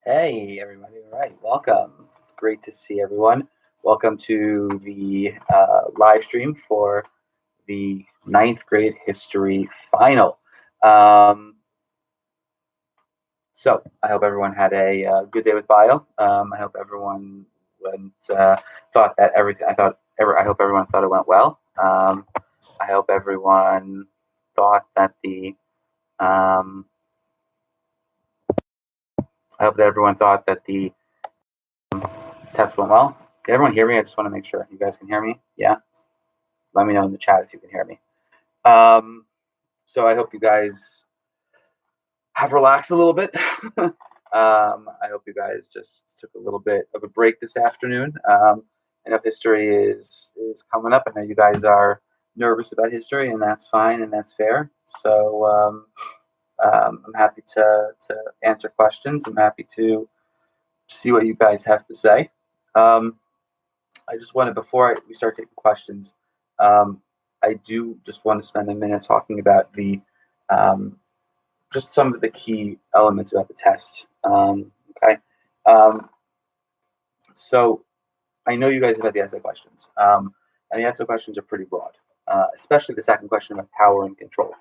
Hey, everybody. All right. Welcome. Great to see everyone. Welcome to the live stream for the ninth grade history final. Um, so I hope everyone had a good day with bio. I hope everyone thought that everything. I hope everyone thought it went well. I hope everyone thought that the. Um, I hope that everyone thought that the test went well. Can everyone hear me? I just want to make sure you guys can hear me. Yeah. Let me know in the chat if you can hear me. So I hope you guys have relaxed a little bit. I hope you guys just took a little bit of a break this afternoon. I know history is coming up. I know you guys are nervous about history, and that's fine and that's fair. So I'm happy to answer questions. I'm happy to see what you guys have to say. I just wanted, before we start taking questions, I do just want to spend a minute talking about the just some of the key elements about the test. Okay, so I know you guys have had the essay questions, and the essay questions are pretty broad, especially the second question about power and control.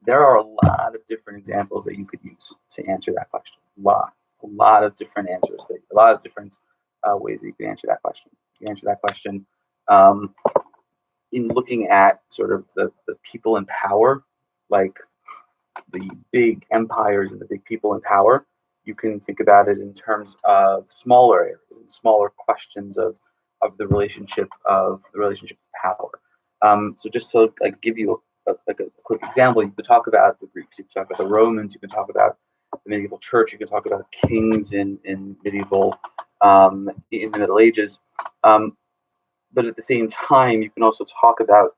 There are a lot of different examples that you could use to answer that question. A lot of different answers, a lot of different ways that you can answer that question. You can answer that question in looking at sort of the people in power, like the big empires and the big people in power. You can think about it in terms of smaller areas, smaller questions of the relationship of power. So just to give you a quick example, you could talk about the Greeks, you could talk about the Romans, you could talk about the medieval church, you could talk about kings in medieval in the Middle Ages. But at the same time, you can also talk about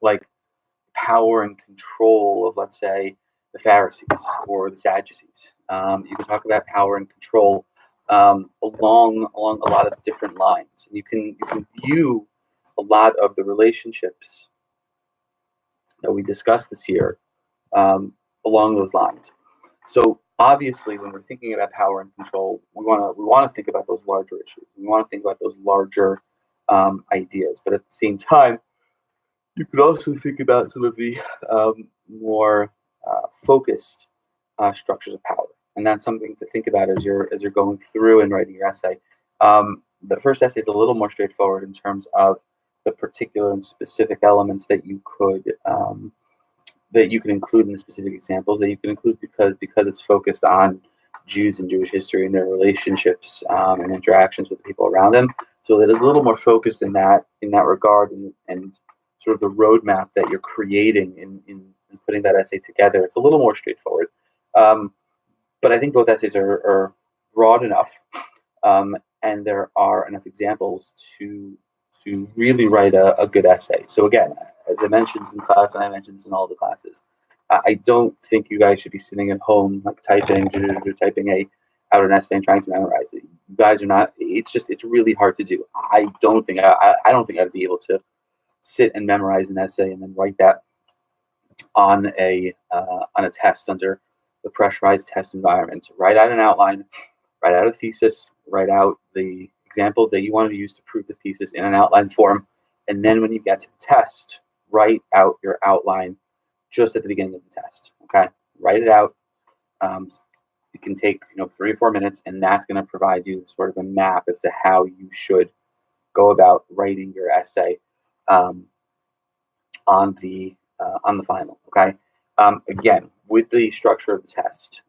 like power and control of, let's say, the Pharisees or the Sadducees. You can talk about power and control along a lot of different lines. And you can view a lot of the relationships that we discussed this year along those lines. So obviously, when we're thinking about power and control, we want to think about those larger issues. We want to think about those larger ideas. But at the same time, you could also think about some of the more focused structures of power, and that's something to think about as you're going through and writing your essay. The first essay is a little more straightforward in terms of the particular and specific elements that you could include in the specific examples that you can include because it's focused on Jews and Jewish history and their relationships and interactions with the people around them. So it is a little more focused in that regard and sort of the roadmap that you're creating in putting that essay together. It's a little more straightforward. But I think both essays are broad enough, and there are enough examples to really write a good essay. So again, as I mentioned in class, and I mentioned this in all the classes, I don't think you guys should be sitting at home typing out an essay and trying to memorize it. You guys are not. It's really hard to do. I don't think I'd be able to sit and memorize an essay and then write that on a test under the pressurized test environment. Write out an outline, write out a thesis, write out the examples that you want to use to prove the thesis in an outline form, and then when you get to the test, write out your outline just at the beginning of the test. Okay, write it out. It can take 3 or 4 minutes, and that's going to provide you sort of a map as to how you should go about writing your essay on the final. Okay. Again, with the structure of the test,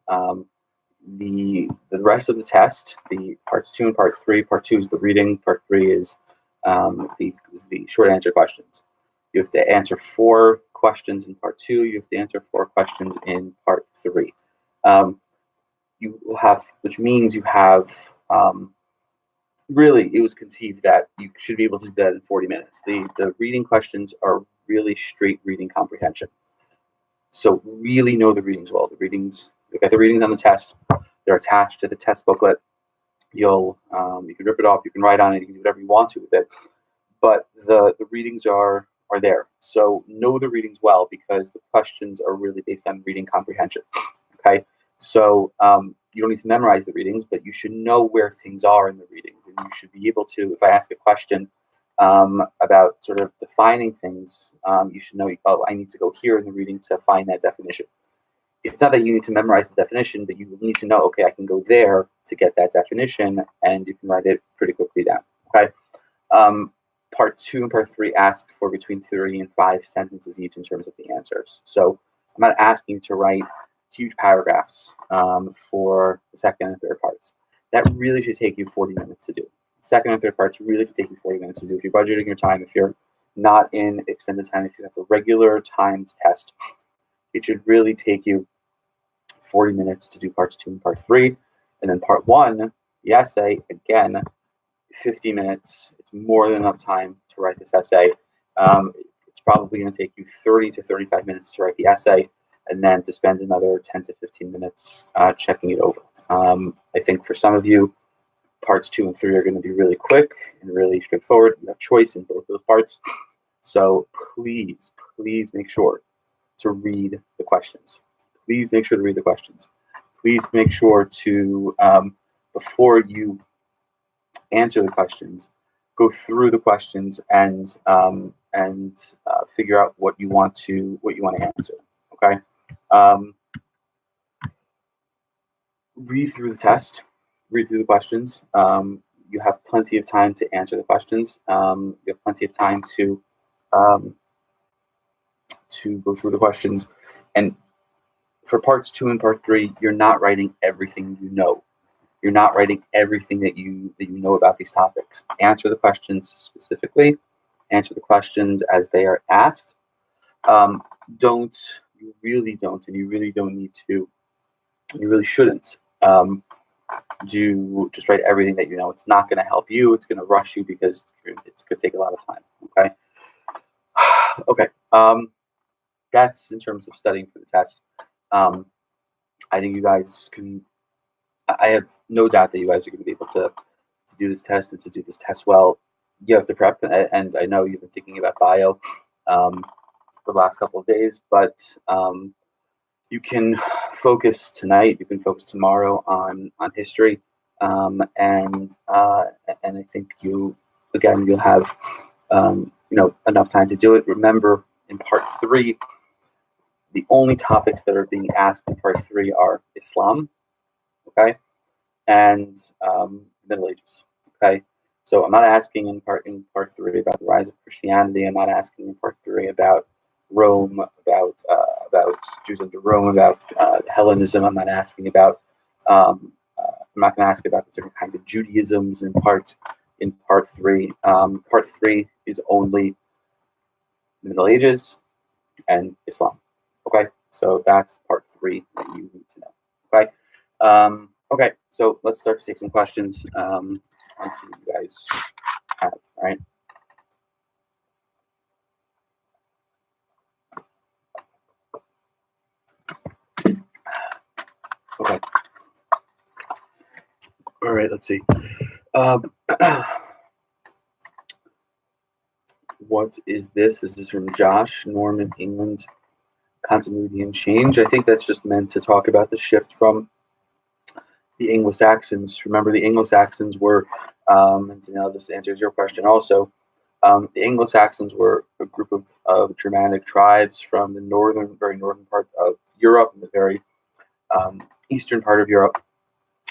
the rest of the test, the parts 2 and part 3. Part 2 is the reading. Part 3 is the short answer questions. You have to answer 4 questions in part 2. You have to answer 4 questions in part 3. You will have, which means you have. Really, it was conceived that you should be able to do that in 40 minutes. The reading questions are really straight reading comprehension. So really know the readings well. You got the readings on the test. They're attached to the test booklet. You can rip it off. You can write on it. You can do whatever you want to with it. But the readings are there. So know the readings well because the questions are really based on reading comprehension. Okay. So you don't need to memorize the readings, but you should know where things are in the readings, and you should be able to, if I ask a question about sort of defining things, you should know, oh, I need to go here in the reading to find that definition. It's not that you need to memorize the definition, but you need to know, okay, I can go there to get that definition, and you can write it pretty quickly down. Okay. Part 2 and part 3 ask for between 3 and 5 sentences each in terms of the answers. So I'm not asking to write huge paragraphs for the second and third parts. That really should take you 40 minutes to do. Second and third parts really should take you 40 minutes to do. If you're budgeting your time, if you're not in extended time, if you have a regular timed test, it should really take you 40 minutes to do parts 2 and part 3. And then part 1, the essay, again, 50 minutes. It's more than enough time to write this essay. It's probably going to take you 30 to 35 minutes to write the essay, and then to spend another 10 to 15 minutes checking it over. I think for some of you, parts 2 and 3 are going to be really quick and really straightforward. You have choice in both those parts. So please make sure to read the questions. Please make sure to read the questions. Please make sure to, before you answer the questions, go through the questions and figure out what you want to answer. Okay. Read through the test. Read through the questions. You have plenty of time to answer the questions. You have plenty of time to go through the questions. And for parts 2 and part 3, you're not writing everything you know. You're not writing everything that you know about these topics. Answer the questions specifically. Answer the questions as they are asked. You really don't, and you really don't need to. You really shouldn't just write everything that you know. It's not going to help you. It's going to rush you because it's going to take a lot of time. Okay. Okay. That's in terms of studying for the test. I think you guys can. I have no doubt that you guys are going to be able to do this test and to do this test well. You have to prep, and I know you've been thinking about bio for the last couple of days, but you can focus tonight. You can focus tomorrow on history, and I think you'll have enough time to do it. Remember, in part 3, the only topics that are being asked in part 3 are Islam, okay, and Middle Ages, okay. So I'm not asking in part 3 about the rise of Christianity. I'm not asking in part 3 about Rome, about Jews under Rome, about Hellenism. I'm not asking about. I'm not going to ask about the different kinds of Judaisms in part 3. Part 3 is only the Middle Ages and Islam. Okay, so that's part 3 that you need to know. Okay, okay. So let's start to take some questions. Onto you guys have, all right. Okay. All right. Let's see. What is this? This is from Josh. Norman, England. Continuity and change. I think that's just meant to talk about the shift from the Anglo-Saxons. Remember, the Anglo-Saxons were, and now this answers your question also. The Anglo-Saxons were a group of Germanic tribes from the very northern part of Europe, and the very eastern part of Europe,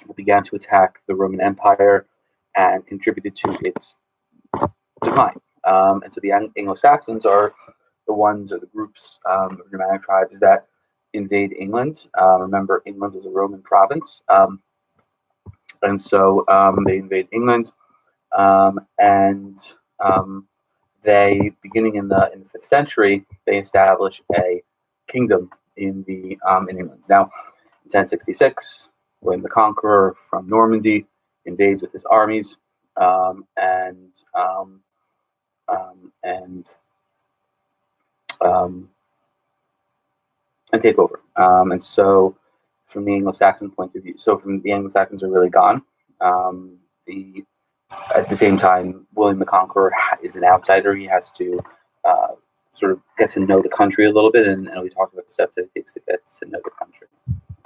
that began to attack the Roman Empire and contributed to its decline. And so the Anglo-Saxons are the groups of Germanic tribes that invade England. Remember, England was a Roman province. And so they invade England, and they, beginning in the 5th century, they establish a kingdom in England. Now, in 1066, when the conqueror from Normandy invades with his armies and take over, and so from the Anglo-Saxon point of view. So from the Anglo-Saxons are really gone. At the same time, William the Conqueror is an outsider. He has to sort of get to know the country a little bit, and we talked about the steps that it takes to get to know the country.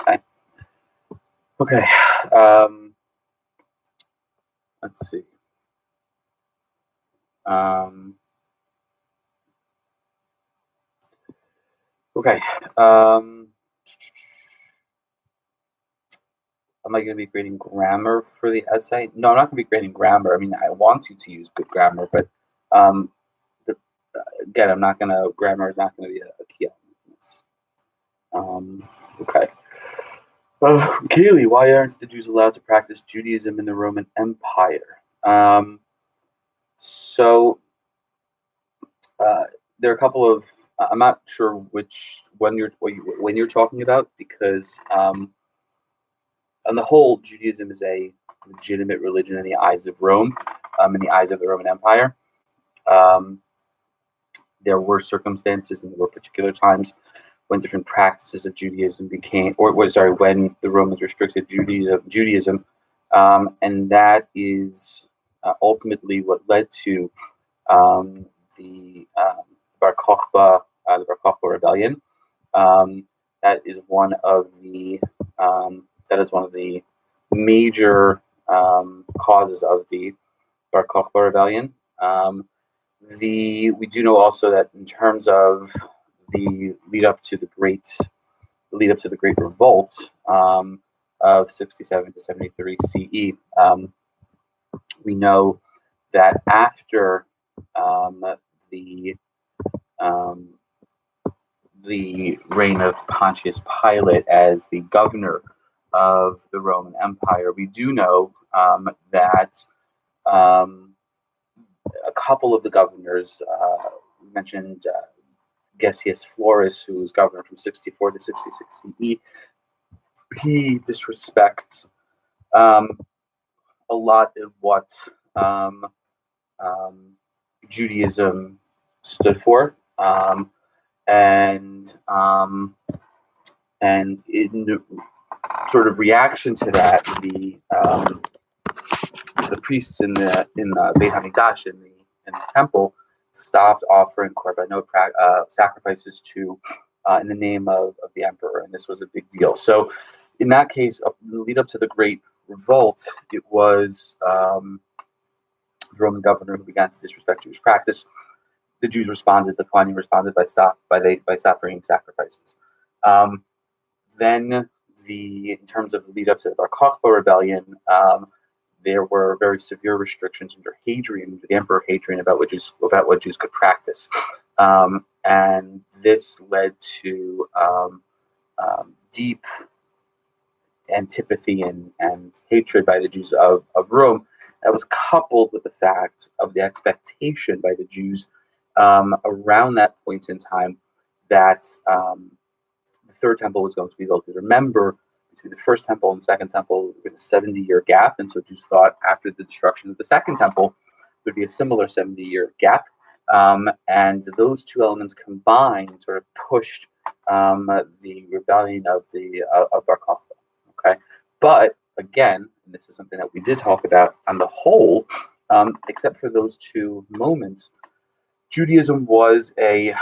Okay. Okay. Let's see. Okay. Am I going to be grading grammar for the essay? No, I'm not going to be grading grammar. I mean, I want you to use good grammar, but um, the, again, I'm not going to. Grammar is not going to be a key element. Okay. Keely, why aren't the Jews allowed to practice Judaism in the Roman Empire? So there are a couple of. I'm not sure which when you're talking about, because on the whole, Judaism is a legitimate religion in the eyes of Rome, in the eyes of the Roman Empire. There were circumstances and there were particular times when different practices of Judaism became, when the Romans restricted Judaism, and that is ultimately what led to the Bar Kokhba, rebellion. That is one of the major causes of the Bar Kokhba rebellion. We do know also that in terms of the lead up to the Great Revolt of 67 to 73 CE, we know that after the reign of Pontius Pilate as the governor of the Roman Empire, we do know that a couple of the governors, mentioned Gessius Florus, who was governor from 64 to 66 CE, he disrespects a lot of what Judaism stood for, and in sort of reaction to that, the priests in the Beit Hamikdash, in the temple, stopped offering korbanot sacrifices to in the name of the emperor, and this was a big deal. So, in that case, the lead up to the Great Revolt, it was the Roman governor who began to disrespect Jewish practice. The Jews responded. The Kohanim responded by stop bringing sacrifices. Then, in terms of the lead up to the Bar Kokhba rebellion, there were very severe restrictions under Hadrian, the Emperor Hadrian, about what Jews could practice, and this led to deep antipathy and hatred by the Jews of Rome. That was coupled with the fact of the expectation by the Jews around that point in time that the third temple was going to be built. Remember, between the first temple and the second temple, there was a 70-year gap, and so Jews thought after the destruction of the second temple, there would be a similar 70-year gap. And those two elements combined sort of pushed the rebellion of Bar Kokhba. Okay, but again, and this is something that we did talk about, on the whole, except for those two moments, Judaism was a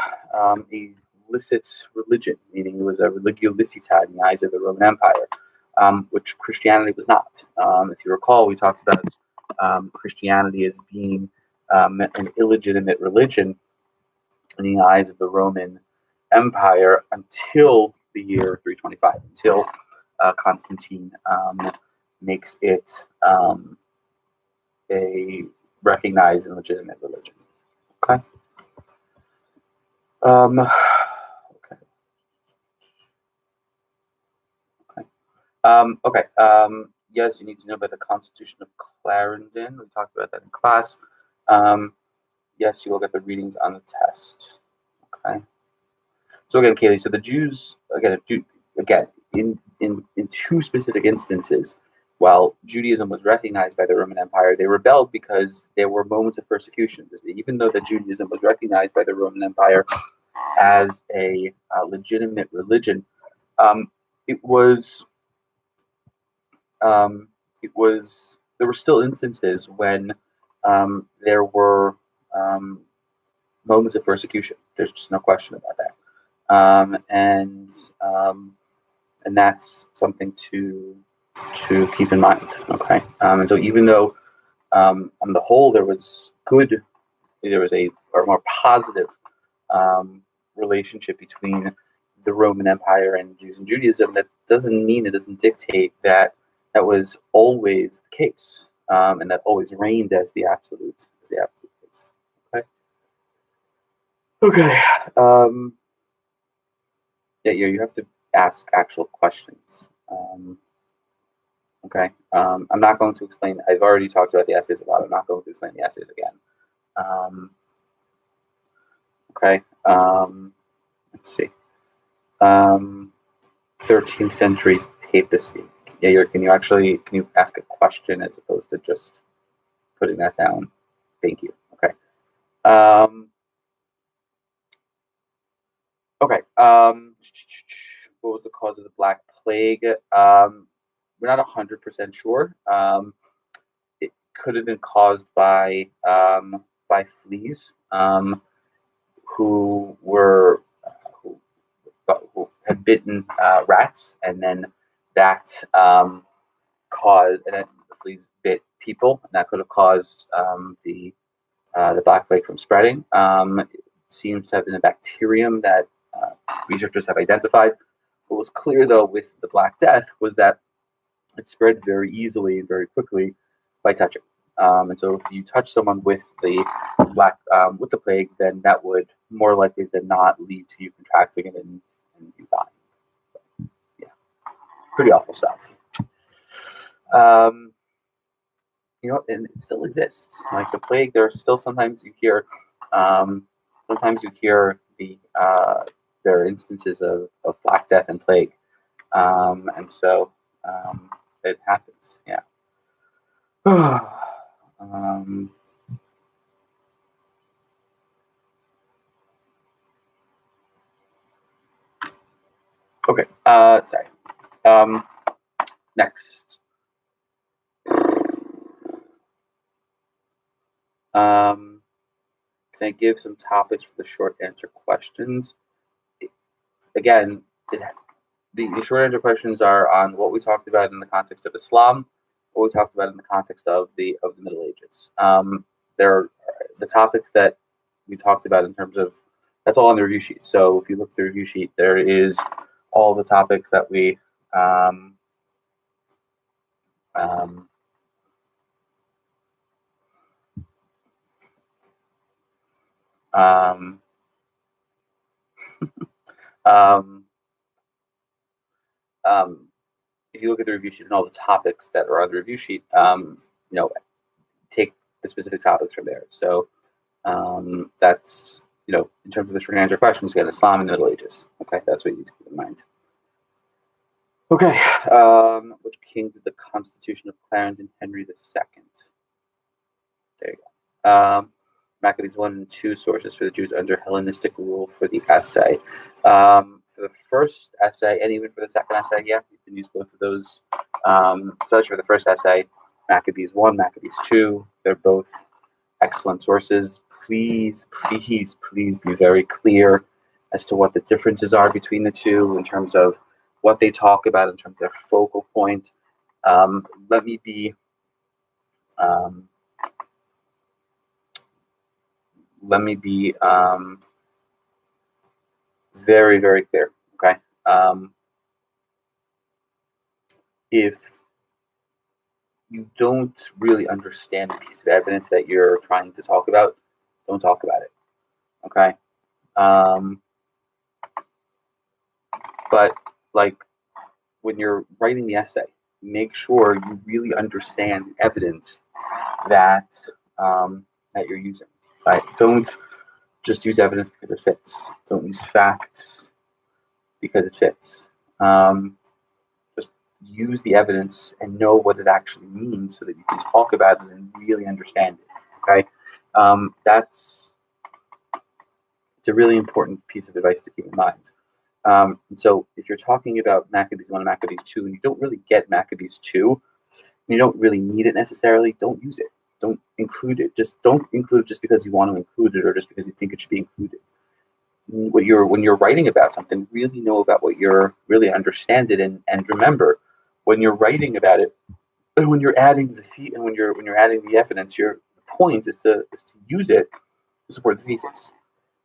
licit religion, meaning it was a religio licita in the eyes of the Roman Empire, which Christianity was not. If you recall, we talked about Christianity as being an illegitimate religion in the eyes of the Roman Empire until the year 325, until Constantine makes it a recognized and legitimate religion. Okay. Yes, you need to know about the Constitution of Clarendon. We talked about that in class. Yes, you will get the readings on the test. Okay. So again, Kaylee, so the Jews, in two specific instances, while Judaism was recognized by the Roman Empire, they rebelled because there were moments of persecution. Even though that Judaism was recognized by the Roman Empire as a legitimate religion, there were still instances when there were moments of persecution. There's just no question about that, and that's something to to keep in mind. Okay, and so even though on the whole there was a more positive relationship between the Roman Empire and Jews and Judaism, that doesn't dictate that that was always the case, and that always reigned as the absolute case. Okay. Okay. Yeah, you have to ask actual questions. Okay. I'm not going to explain. I've already talked about the essays a lot. I'm not going to explain the essays again. Okay. Let's see. 13th century papacy. Yeah, can you ask a question as opposed to just putting that down? Thank you. Okay. Okay. What was the cause of the Black Plague? We're not 100% sure. It could have been caused by fleas, who had bitten rats, and then that caused, and then the fleas bit people, and that could have caused the Black Plague from spreading. It seems to have been a bacterium that researchers have identified. What was clear, though, with the Black Death was that it spread very easily and very quickly by touching. And so, if you touch someone with the plague, then that would more likely than not lead to you contracting it and you dying. So, yeah, pretty awful stuff. And it still exists. Like the plague, there are still sometimes you hear there are instances of Black Death and plague, and so it happens. Yeah. Okay. Sorry. Next. Can I give some topics for the short answer questions? Again, the short answer questions are on what we talked about in the context of Islam, what we talked about in the context of the Middle Ages. There are the topics that we talked about in terms of, that's all on the review sheet. So if you look at the review sheet, there is all the topics that we if you look at the review sheet and all the topics that are on the review sheet, take the specific topics from there. So that's, in terms of the short answer questions, again, Islam in the Middle Ages. Okay, that's what you need to keep in mind. Okay, which king did the Constitution of Clarendon Henry II? There you go. Maccabees 1 and 2 sources for the Jews under Hellenistic rule for the essay. For the first essay, and even for the second essay, yeah, you can use both of those. So for the first essay, Maccabees 1, Maccabees 2, they're both excellent sources. Please be very clear as to what the differences are between the two in terms of what they talk about, in terms of their focal point. Let me be very, very clear. Okay. If you don't really understand the piece of evidence that you're trying to talk about, don't talk about it. Okay. But like when you're writing the essay, make sure you really understand the evidence that that you're using. Right? Don't just use evidence because it fits. Don't use facts because it fits. Just use the evidence and know what it actually means so that you can talk about it and really understand it. Okay, it's a really important piece of advice to keep in mind. And so if you're talking about Maccabees 1 and Maccabees 2 and you don't really get Maccabees 2, and you don't really need it necessarily, don't use it. Don't include it. Just don't include it just because you want to include it or just because you think it should be included. When you're writing about something, really know about what you're, really understand it, and remember, when you're writing about it, and when you're adding when you're adding the evidence, your point is to use it to support the thesis.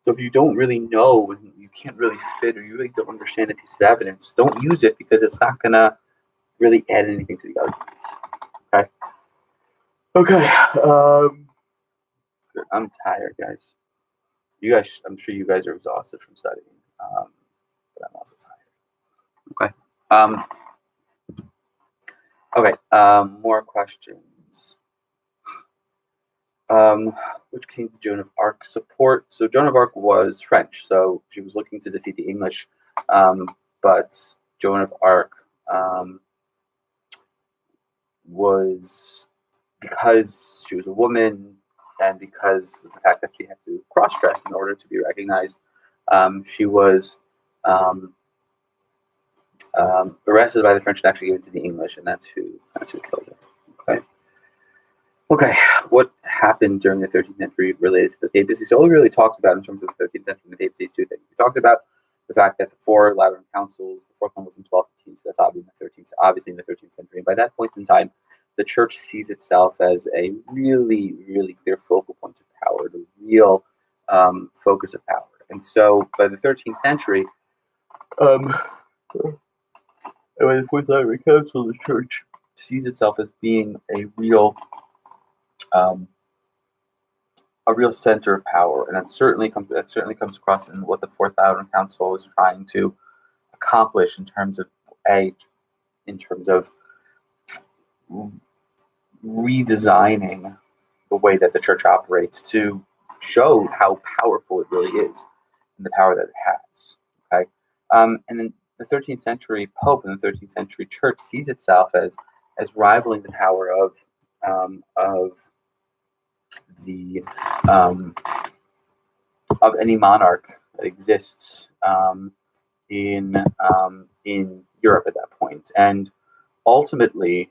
So if you don't really know and you can't really fit, or you really don't understand a piece of evidence, don't use it, because it's not gonna really add anything to the arguments. Okay. Good. I'm tired, guys. You guys, I'm sure you guys are exhausted from studying, but I'm also tired. Okay. More questions. Which king did Joan of Arc support? So Joan of Arc was French, so she was looking to defeat the English, but Joan of Arc was, because she was a woman, and because of the fact that she had to cross-dress in order to be recognized, she was arrested by the French and actually given to the English, and that's who killed her. Okay, what happened during the 13th century related to the papacy? So all we really talked about in terms of the 13th century and the papacy is two things. We talked about the fact that the four Lateran councils, the fourth one was in 1215, so that's obviously in the 13th century. And by that point in time, the church sees itself as a really, really clear focal point of power, the real focus of power. And so by the 13th century, by the fourth Lateran council, the church sees itself as being a real center of power, and that certainly comes across in what the Fourth Lateran Council is trying to accomplish in terms of redesigning the way that the church operates to show how powerful it really is and the power that it has. Okay, and then the 13th century Pope and the 13th century Church sees itself as rivaling the power of any monarch that exists in Europe at that point, and ultimately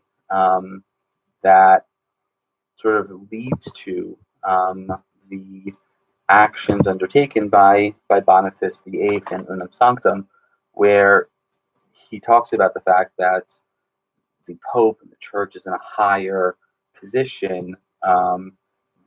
that sort of leads to the actions undertaken by Boniface VIII and Unam Sanctam, where he talks about the fact that the Pope and the Church is in a higher position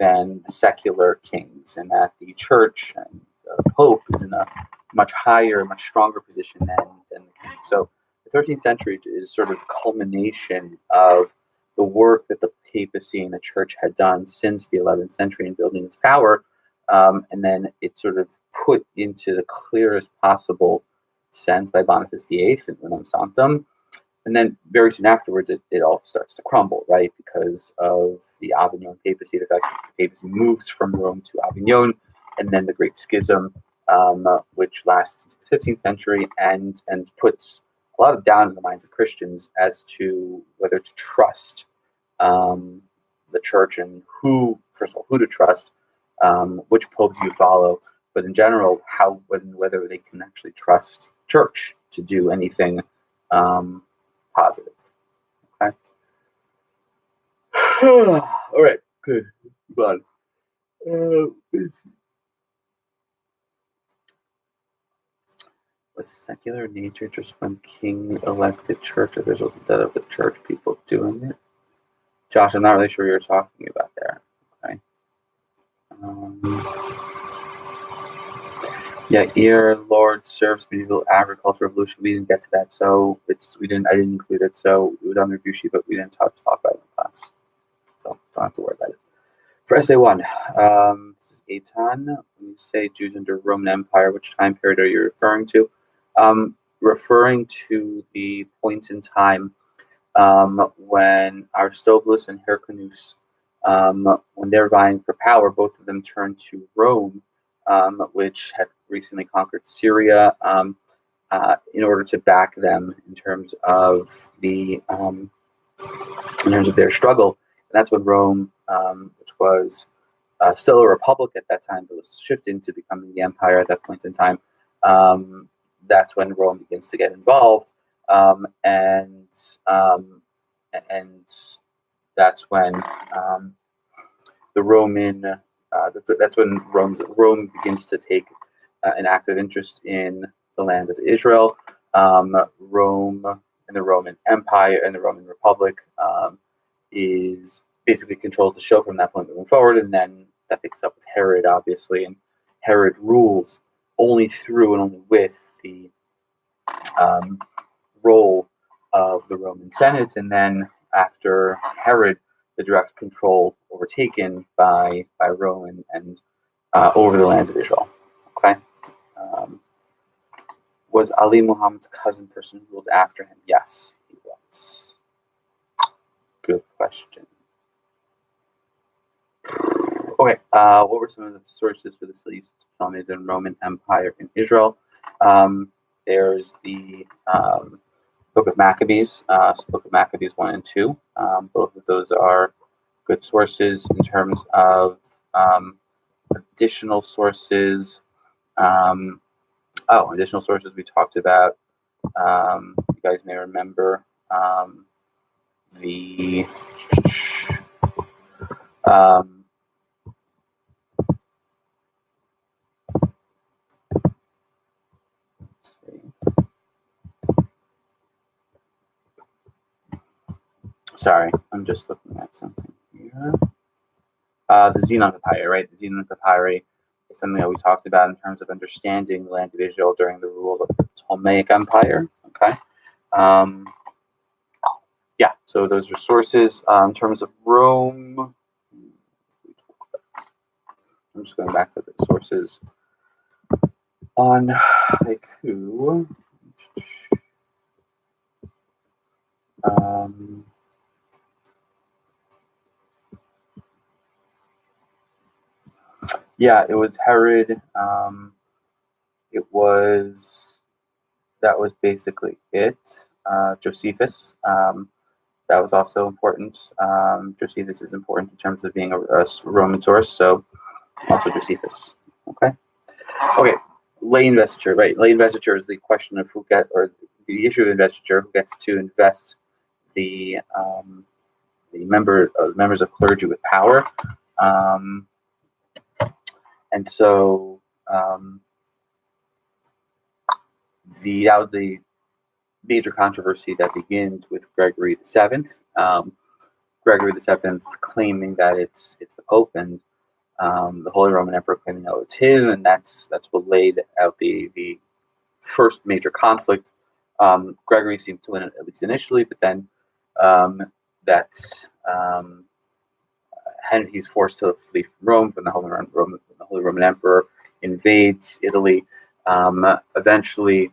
than the secular kings, and that the Church and the Pope is in a much higher, much stronger position than the king. So the 13th century is sort of the culmination of the work that the papacy and the Church had done since the 11th century in building its power, and then it's sort of put into the clearest possible sense by Boniface VIII and Unam Sanctam. And then very soon afterwards, it all starts to crumble, right? Because of the Avignon papacy, the fact that the papacy moves from Rome to Avignon, and then the Great Schism, which lasts into the 15th century and puts a lot of doubt in the minds of Christians as to whether to trust the church, and who to trust, which popes you follow, but in general, whether they can actually trust church to do anything positive. Okay. All right. Good. Move on. Was secular nature just when king elected church officials instead of the church people doing it? Josh, I'm not really sure what you're talking about there. Okay. Yeah, Ear Lord serves medieval agriculture revolution. We didn't get to that, so I didn't include it. So it was on the review sheet, but we didn't talk about it in class. So don't have to worry about it. For essay 1, this is Eitan. When you say Jews under Roman Empire, which time period are you referring to? Referring to the point in time when Aristobulus and Hyrcanus, when they're vying for power, both of them turned to Rome, which had recently conquered Syria, in order to back them in terms of their struggle. And that's when Rome, which was still a republic at that time, but was shifting to becoming the empire at that point in time. That's when Rome begins to get involved, and that's when that's when Rome begins to take an active interest in the land of Israel. Rome in the Roman Empire and the Roman Republic is basically controls the show from that point moving forward, and then that picks up with Herod, obviously, and Herod rules only through and only with the role of the Roman Senate, and then after Herod, the direct control overtaken by Rome and over the land of Israel. Okay. Was Ali Muhammad's cousin person who ruled after him? Yes, he was. Good question. Okay, what were some of the sources for the slaves Ptolemies and Roman Empire in Israel? There's the Book of Maccabees, Book of Maccabees 1 and 2. Both of those are good sources in terms of additional sources. Additional sources we talked about. You guys may remember the sorry, I'm just looking at something here. The Zenon Papyri, right? The Zenon Papyri is something that we talked about in terms of understanding the land of Israel during the rule of the Ptolemaic Empire. Okay. Yeah, so those are sources. In terms of Rome, I'm just going back to the sources on Haiku. Yeah, it was Herod. That was basically it. Josephus. That was also important. Josephus is important in terms of being a Roman source, so also Josephus. Okay. Lay investiture, right? Lay investiture is the question of or the issue of investiture, who gets to invest the members of clergy with power, and so that was the major controversy that begins with Gregory VII. Gregory VII claiming that it's the Pope, and the Holy Roman Emperor claiming that it's him, and that's what laid out the first major conflict. Gregory seemed to win it, at least initially, but then he's forced to flee from Rome when the Holy Roman Emperor invades Italy. Eventually,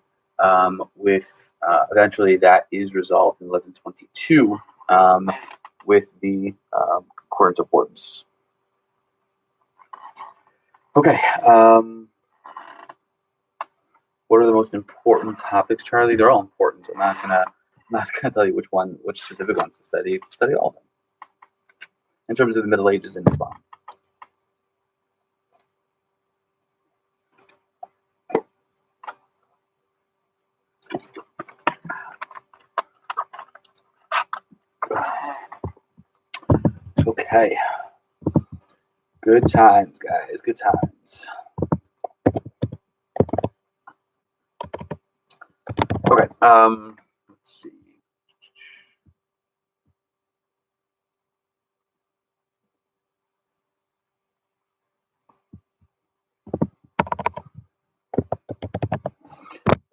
that is resolved in 1122 with the Concordance of Worms. Okay. What are the most important topics, Charlie? They're all important. So I'm not gonna tell you which specific ones to study. Study all of them. In terms of the Middle Ages in Islam. Okay. Good times, guys. Good times. Okay. Let's see.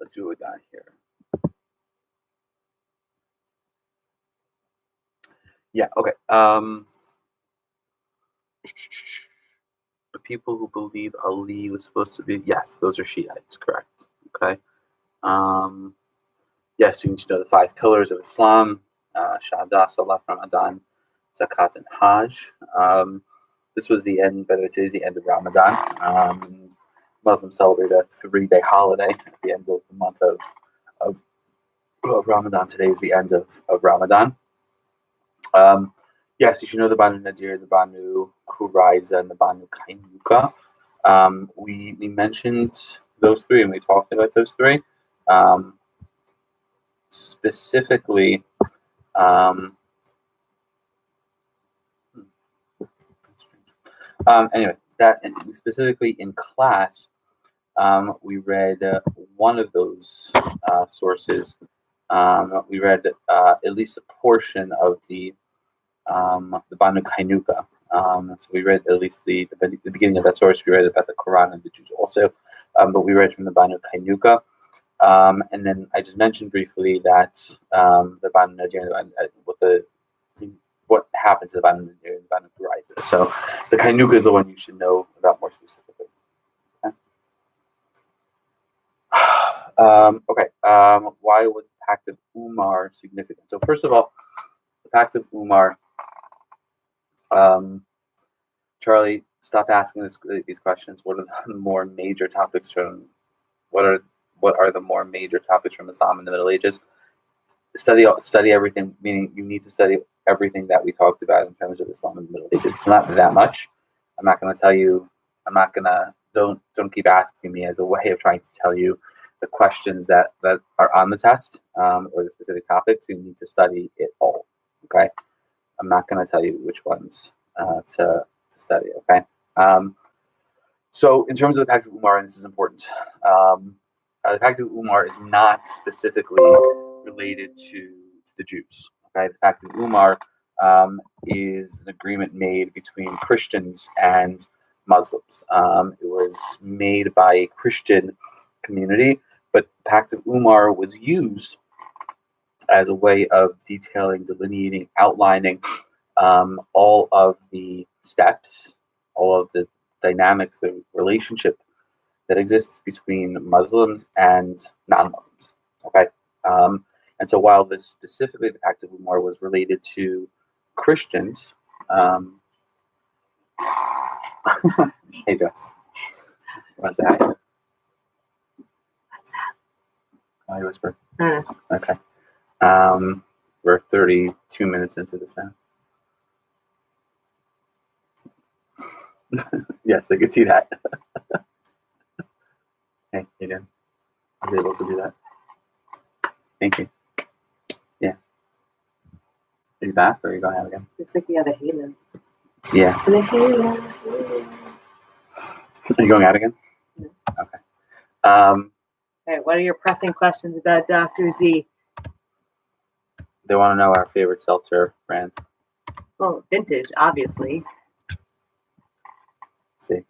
Let's see what we got here. Yeah. Okay. The people who believe Ali was supposed to be, yes, those are Shiites, correct. Okay. Yes, you need to know the 5 pillars of Islam: Shahadat, Salat, Ramadan, Zakat, and Hajj. This was the end, but it is the end of Ramadan. Muslims celebrate a 3-day holiday at the end of the month of Ramadan. Today is the end of Ramadan. Yes, you should know the Banu Nadir, the Banu Qurayza, and the Banu Kainuka. We mentioned those 3, and we talked about those 3. Specifically, anyway, specifically in class, we read one of those sources We read at least a portion of the Banu Kainuka. So we read at least the beginning of that source. We read about the Quran and the Jews also, but we read from the Banu Kainuka. And then I just mentioned briefly that the Banu Nadir, what happened to the Banu Nadir and the Banu Qurayza. So the Kainuka is the one you should know about more specifically. Why was the Pact of Umar significant? So first of all, the Pact of Umar. Charlie, stop asking these questions. What are the more major topics from? What are the more major topics from Islam in the Middle Ages? Study everything. Meaning, you need to study everything that we talked about in terms of Islam in the Middle Ages. It's not that much. I'm not going to tell you. I'm not going to. Don't keep asking me as a way of trying to tell you the questions that are on the test or the specific topics. You need to study it all. Okay. I'm not going to tell you which ones to study. Okay. So in terms of the Pact of Umar, and this is important, the Pact of Umar is not specifically related to the Jews. Okay. The Pact of Umar is an agreement made between Christians and Muslims. It was made by a Christian community, but the Pact of Umar was used as a way of detailing, delineating, outlining all of the steps, all of the dynamics, the relationship that exists between Muslims and non-Muslims. Okay, and so while this specifically the Pact of Umar was related to Christians, hey Jess, you want to say hi? What's that? Why whisper? Hmm. Okay. We're 32 minutes into this now. Yes, they could see that. Hey, you did. I was able to do that. Thank you. Yeah. Are you back or are you going out again? Looks like you have a halo. Yeah. The halo. Are you going out again? No. Okay. Okay, what are your pressing questions about Dr. Z? They want to know our favorite seltzer brand. Well, vintage, obviously. See,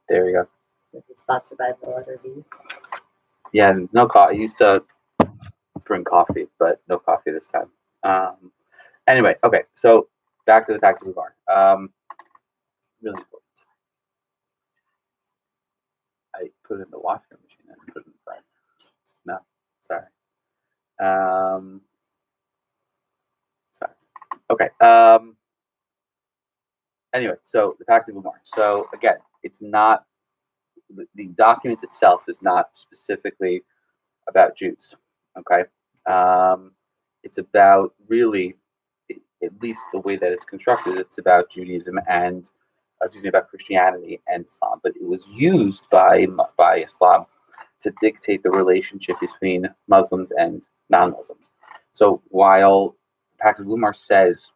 there you go. This is sponsored by the letter V. Yeah, no coffee. I used to drink coffee, but no coffee this time. Anyway, okay. So back to the Pact of Umar. Really important. I put it in the washing machine and put it in the fryer. No, sorry. Sorry. Okay. Anyway, so the Pact of Umar. So again, it's not the document itself is not specifically about Jews. Okay. It's about really, at least the way that it's constructed, it's about Judaism and about Christianity and Islam. But it was used by Islam to dictate the relationship between Muslims and non-Muslims. So while Pact of Umar says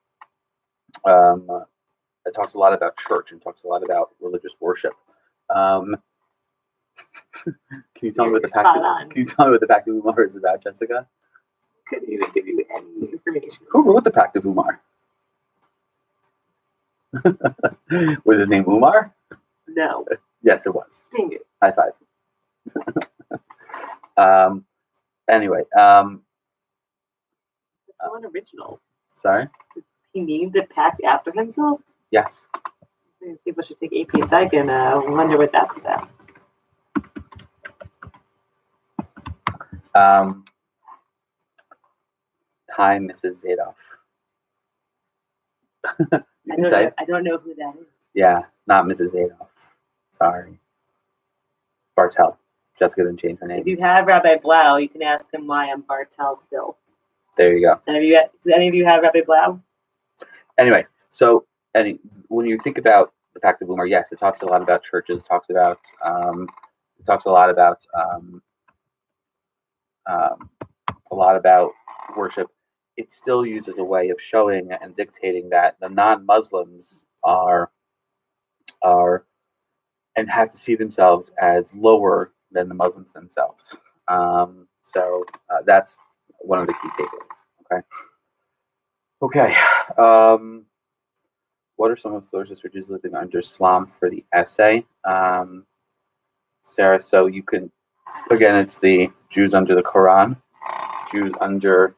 it talks a lot about church and talks a lot about religious worship. Can you tell me what the Pact of Umar is about, Jessica? Couldn't even give you any information. Who wrote the Pact of Umar? Was his name Umar? No. Yes, it was. Dang it. High five. Anyway, It's so unoriginal. sorry? He named the pact after himself? Yes. People should take AP Psych and wonder what that's about. Hi, Mrs. Zadoff. I don't know who that is. Yeah, not Mrs. Zadoff. Sorry. Bartel. Jessica didn't change her name. If you have Rabbi Blau, you can ask him why I'm Bartel still. There you go. Does any of you have Rabbi Blau? Anyway, so when you think about the Pact of Umar, yes, it talks a lot about churches. It talks a lot about worship. It's still used as a way of showing and dictating that the non-Muslims are and have to see themselves as lower than the Muslims themselves. So that's one of the key takeaways. Okay. What are some of the sources for Jews living under Islam for the essay? Sarah, so you can, again, it's the Jews under the Quran, Jews under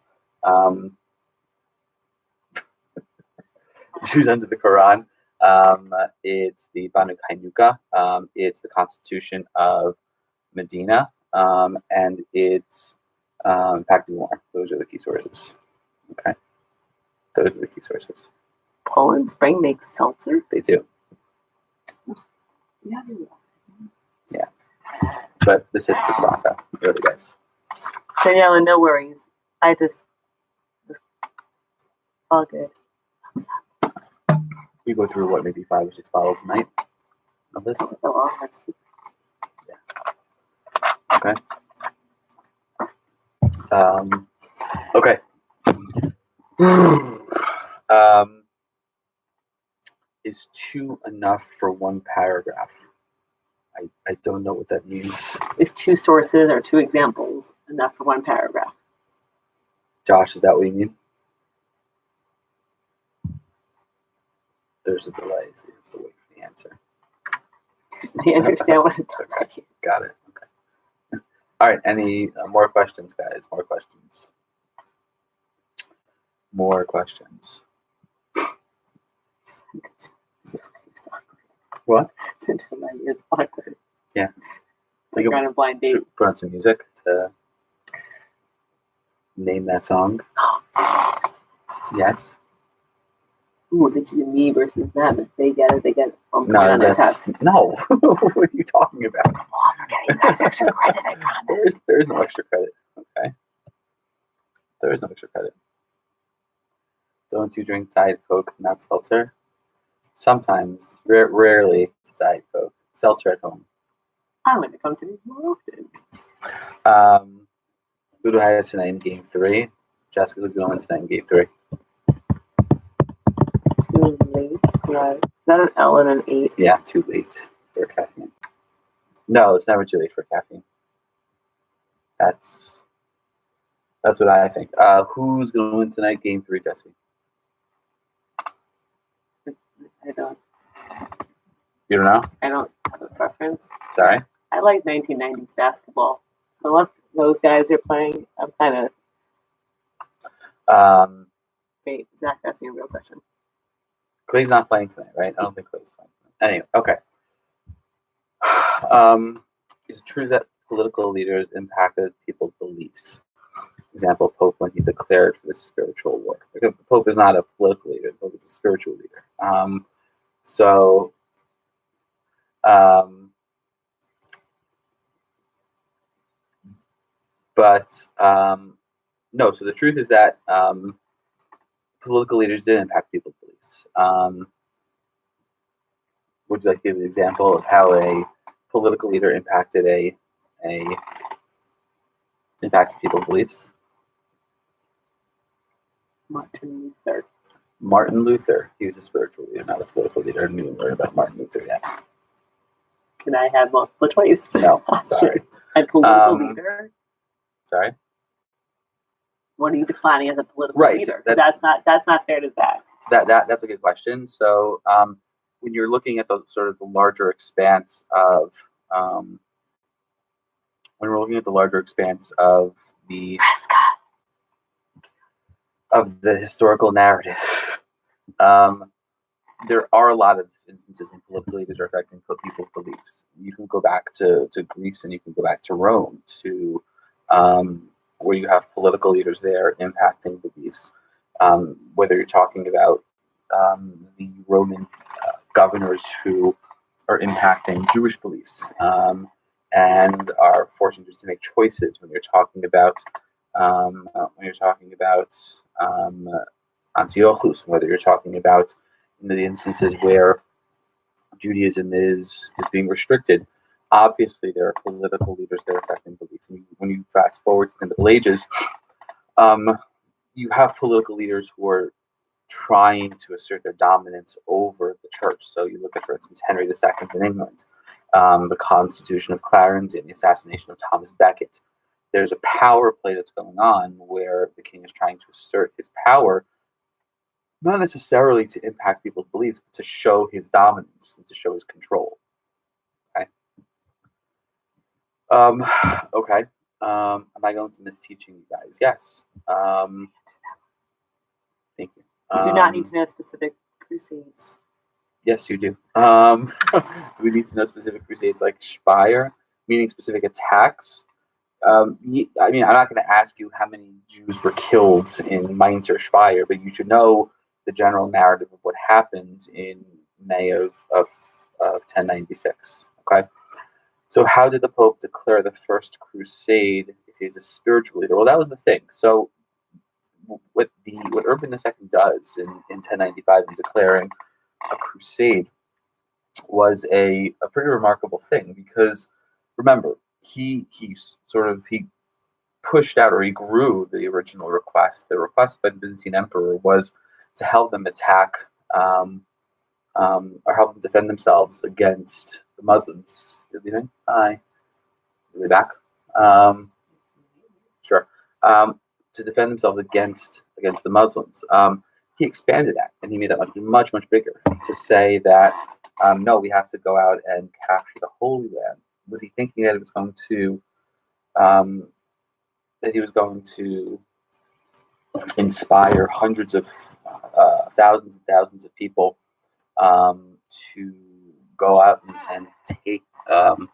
Jews under the Quran. It's the Banu Kainuka. It's the Constitution of Medina, and it's Pacting War. Those are the key sources. Okay, those are the key sources. Poland Spring makes seltzer. They do. Yeah. But this hits the spot, though. Really, guys. Daniela, no worries. I just all good. We go through what, maybe 5 or 6 bottles a night of this. Okay. Okay. Is 2 enough for 1 paragraph? I don't know what that means. Is 2 sources or 2 examples enough for 1 paragraph? Josh, is that what you mean? There's a delay, so you have to wait for the answer. I understand what it's like. Got it. Okay. All right. Any more questions, guys? More questions. More questions. What? It's awkward. Yeah. Like on a blind date. Put on some music to name that song. Yes. Ooh, this is me versus them. If they get it, they get it. No, that's no. What are you talking about? Oh, I'm forgetting you guys extra credit. I promise. There is no extra credit. Okay. There is no extra credit. Don't you drink Diet Coke, not seltzer? Sometimes, rarely, Diet Coke. Seltzer at home. I like to come to these more often. Who do I have tonight in Game 3? Jessica, who's going to win tonight in Game 3? Too late. Right. Is that an L and an 8? Yeah, too late for caffeine. No, it's never too late for caffeine. That's what I think. Who's going to win tonight, Game 3, Jesse? I don't. You don't know? I don't have a preference. Sorry? I like 1990s basketball. Unless those guys are playing, I'm kind of. Wait, Zach, ask me a real question. Clay's not playing tonight, right? I don't think Clay's playing tonight. Anyway, okay. Is it true that political leaders impacted people's beliefs? Example, Pope when he declared for the spiritual war. Because the Pope is not a political leader, the Pope is a spiritual leader. No, so the truth is that political leaders did impact people's beliefs. Would you like to give an example of how a political leader impacted people's beliefs? Martin Luther. He was a spiritual leader, not a political leader. I didn't even learn about Martin Luther yet. Can I have multiple choice? No, sorry. A political leader? Sorry? What are you defining as a political leader? That's not fair to Zach. That's a good question. So when you're looking at the sort of the larger expanse of the historical narrative, there are a lot of instances when political leaders are affecting people's beliefs. You can go back to Greece and you can go back to Rome to where you have political leaders there impacting beliefs. Whether you're talking about the Roman governors who are impacting Jewish beliefs and are forcing Jews to make choices. When you're talking about Antiochus, whether you're talking about the instances where Judaism is being restricted, obviously there are political leaders that are affecting belief. When you fast forward to the Middle Ages, you have political leaders who are trying to assert their dominance over the church. So you look at, for instance, Henry II in England, the Constitution of Clarendon, the assassination of Thomas Becket. there's a power play that's going on where the king is trying to assert his power, not necessarily to impact people's beliefs, but to show his dominance and to show his control. Okay. Okay. Am I going to miss teaching you guys? Yes. Thank you. You do not need to know specific crusades. Yes, you do. Do we need to know specific crusades like Speyer, meaning specific attacks? I mean, I'm not going to ask you how many Jews were killed in Mainz or Speyer, but you should know the general narrative of what happened in May of 1096. Okay, so how did the Pope declare the First Crusade if he's a spiritual leader? Well, that was the thing. So what Urban II does in 1095 in declaring a crusade was a pretty remarkable thing, because remember, he pushed out, or he grew the original request. The request by the Byzantine emperor was to help them attack or help them defend themselves against the Muslims. You're leaving? Hi. Are we back? Sure. To defend themselves against the Muslims. He expanded that, and he made that much bigger, to say that no, we have to go out and capture the Holy Land. Was he thinking that it was going to inspire hundreds of thousands of people to go out and take the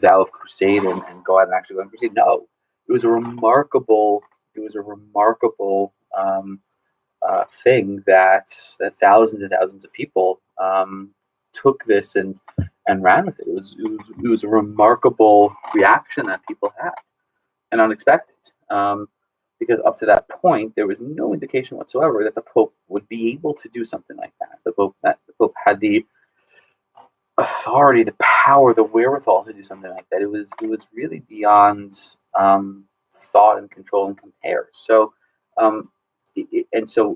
vow of crusade and go out and actually go on crusade? No, it was a remarkable thing that thousands and thousands of people took this and ran with it. It was a remarkable reaction that people had, and unexpected, because up to that point there was no indication whatsoever that the Pope would be able to do something like that. The Pope had the authority, the power, the wherewithal to do something like that. It was really beyond thought and control and compare. So it's a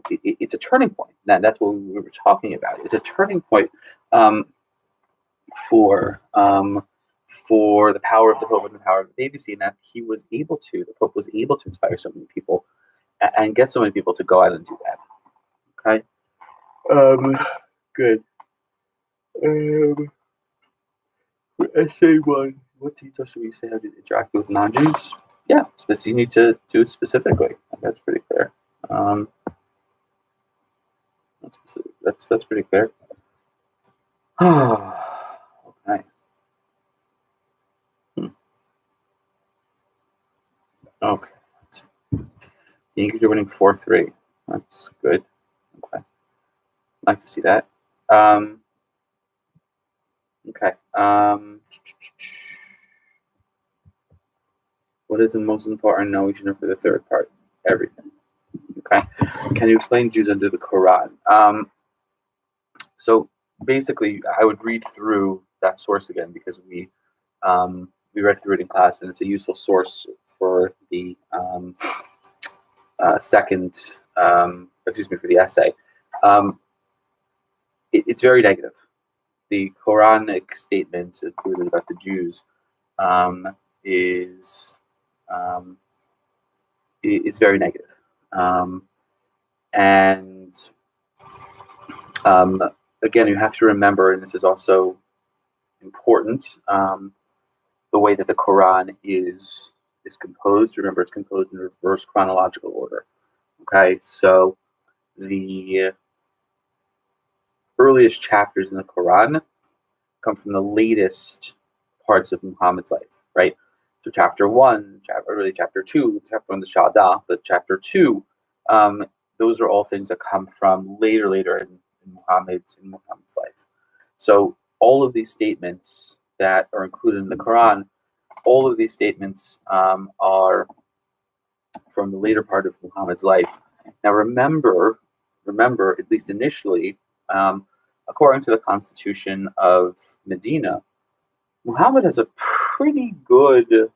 turning point. That's what we were talking about. It's a turning point for the power of the Pope and the power of the papacy, and that the Pope was able to inspire so many people and get so many people to go out and do that. Okay. Good. For essay 1, what details should we say how to interact with non-Jews? Yeah, you need to do it specifically. That's pretty clear. That's pretty clear. Okay. Okay. The Yankees are winning 4-3. That's good. Okay. I'd like to see that. Okay. What is the most important notion for the third part? Everything. Okay. Can you explain Jews under the Quran? So basically, I would read through that source again, because we read through it in class, and it's a useful source for the for the essay. It's very negative. The Quranic statements included about the Jews is very negative. Again, you have to remember, and this is also important, the way that the Quran is composed. Remember, it's composed in reverse chronological order. Okay, so the earliest chapters in the Quran come from the latest parts of Muhammad's life, right? So chapter 1, chapter 2, chapter 1 is Shahada, but chapter 2, those are all things that come from later in Muhammad's life. So all of these statements that are included in the Quran, all of these statements are from the later part of Muhammad's life. Now remember, at least initially, according to the constitution of Medina, Muhammad has a pretty good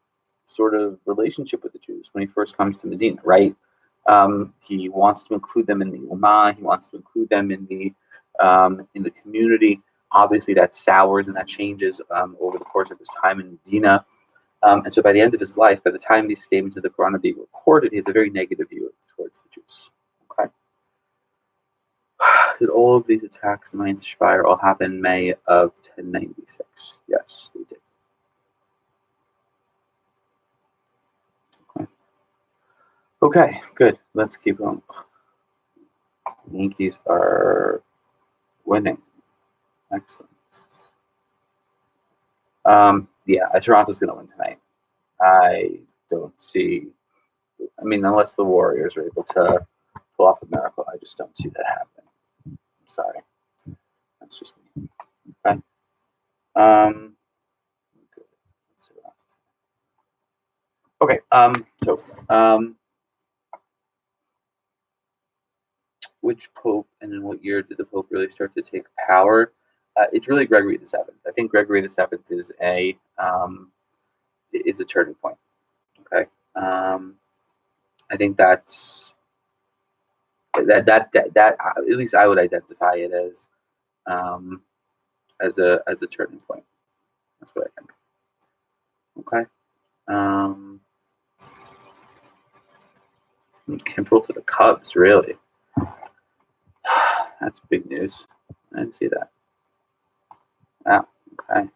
sort of relationship with the Jews when he first comes to Medina, right? He wants to include them in the Ummah. He wants to include them in the community. Obviously, that sours and that changes over the course of his time in Medina. And so by the end of his life, by the time these statements of the Quran are being recorded, he has a very negative view towards the Jews. Okay. Did all of these attacks in the 9th Shafir all happen in May of 1096? Yes, they did. Okay, good. Let's keep going. The Yankees are winning. Excellent. Yeah, Toronto's going to win tonight. I don't see. I mean, unless the Warriors are able to pull off a miracle, I just don't see that happening. I'm sorry. That's just me. Okay. Okay. Which pope and in what year did the pope really start to take power? It's really Gregory the Seventh. I think Gregory the Seventh is a turning point. Okay. I think that's that at least I would identify it as a turning point. That's what I think. Okay. Kimbrel to the Cubs, really? That's big news. I didn't see that. Wow. Okay.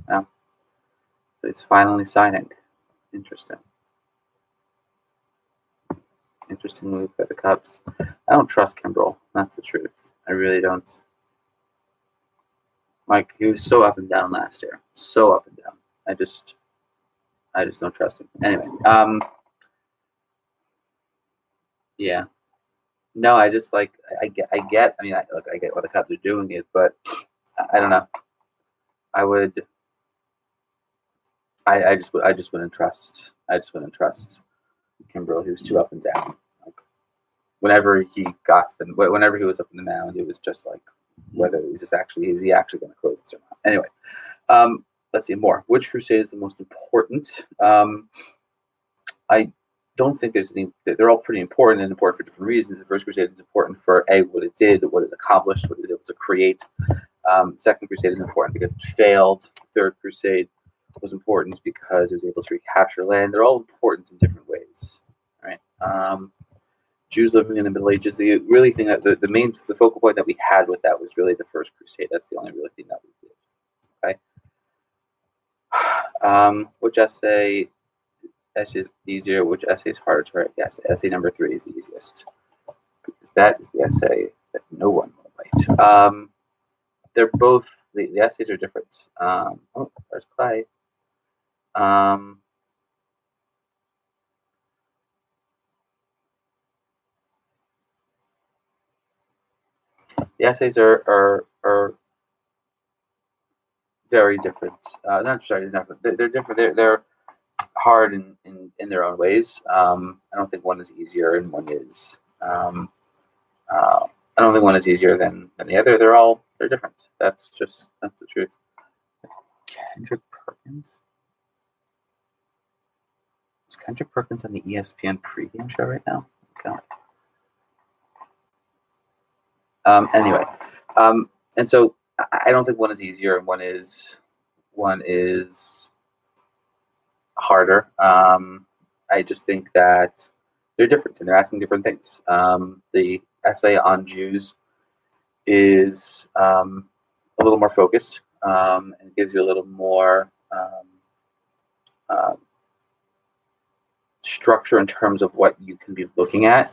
Wow. So he's finally signing. Interesting. Interesting move by the Cubs. I don't trust Kimbrel. That's the truth. I really don't. Like, he was so up and down last year. So up and down. I just don't trust him. Anyway, yeah. No, I just like I get. I get what the Cubs are doing it, but I don't know. I would. I just wouldn't trust. I just wouldn't trust Kimbrel. He was too up and down. Like, whenever he was up in the mound, it was just like whether is he actually going to close this or not. Anyway, let's see more. Which crusade is the most important? I don't think there's any. They're all pretty important and important for different reasons. The First Crusade is important for what it did, what it accomplished, what it was able to create. Second Crusade is important because it failed. Third Crusade was important because it was able to recapture land. They're all important in different ways, right? Jews living in the Middle Ages. The really thing that the focal point that we had with that was really the First Crusade. That's the only really thing that we did. Okay. Which essay is easier? Which essay is harder to write? Yes, essay number 3 is the easiest because that is the essay that no one will write. They're both the essays are different. There's Clay. The essays are very different. Not sorry, they're different. They're hard in their own ways. I don't think one is easier and one is. I don't think one is easier than the other. They're different. That's the truth. Kendrick Perkins. Is Kendrick Perkins on the ESPN pregame show right now? God. Anyway, and so I don't think one is easier and one is harder. I just think that they're different and they're asking different things. The essay on Jews is a little more focused and gives you a little more structure in terms of what you can be looking at.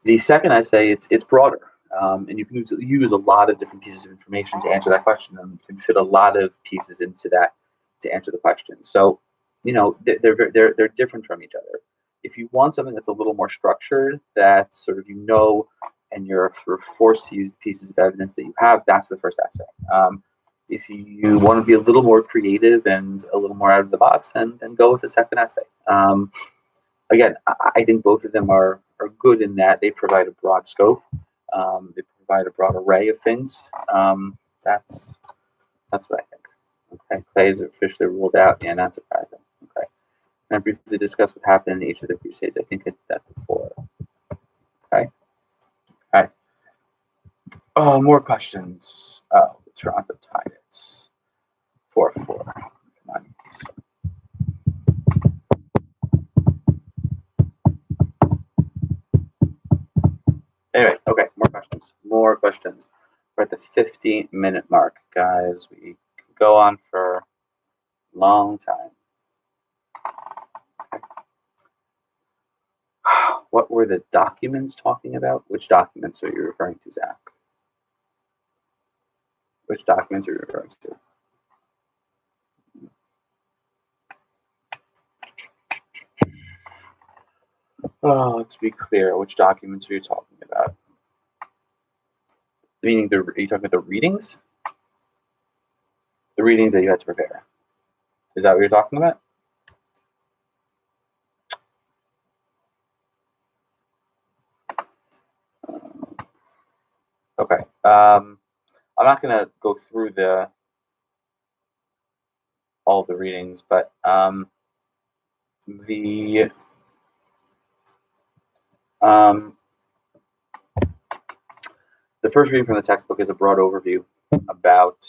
The second essay, it's broader. And you can use a lot of different pieces of information to answer that question, and you can fit a lot of pieces into that to answer the question. So, they're different from each other. If you want something that's a little more structured, that sort of and you're sort of forced to use the pieces of evidence that you have, that's the first essay. If you want to be a little more creative and a little more out of the box, then go with the second essay. Again, I think both of them are good in that they provide a broad scope. They provide a broad array of things. That's what I think. Okay, Clay is officially ruled out. Yeah, not surprising. Okay, and I briefly discuss what happened in each of the Crusades. I think I did that before. Okay. All right. Oh, more questions. Oh, Toronto tied it. 4-4. Come on. Anyway, okay, more questions. More questions. We're at the 50-minute mark, guys. We can go on for a long time. Okay. What were the documents talking about? Which documents are you referring to, Zach? Which documents are you referring to? Oh, let's be clear. Which documents are you talking about? Meaning, are you talking about the readings? The readings that you had to prepare. Is that what you're talking about? Okay. I'm not going to go through all the readings, but the first reading from the textbook is a broad overview about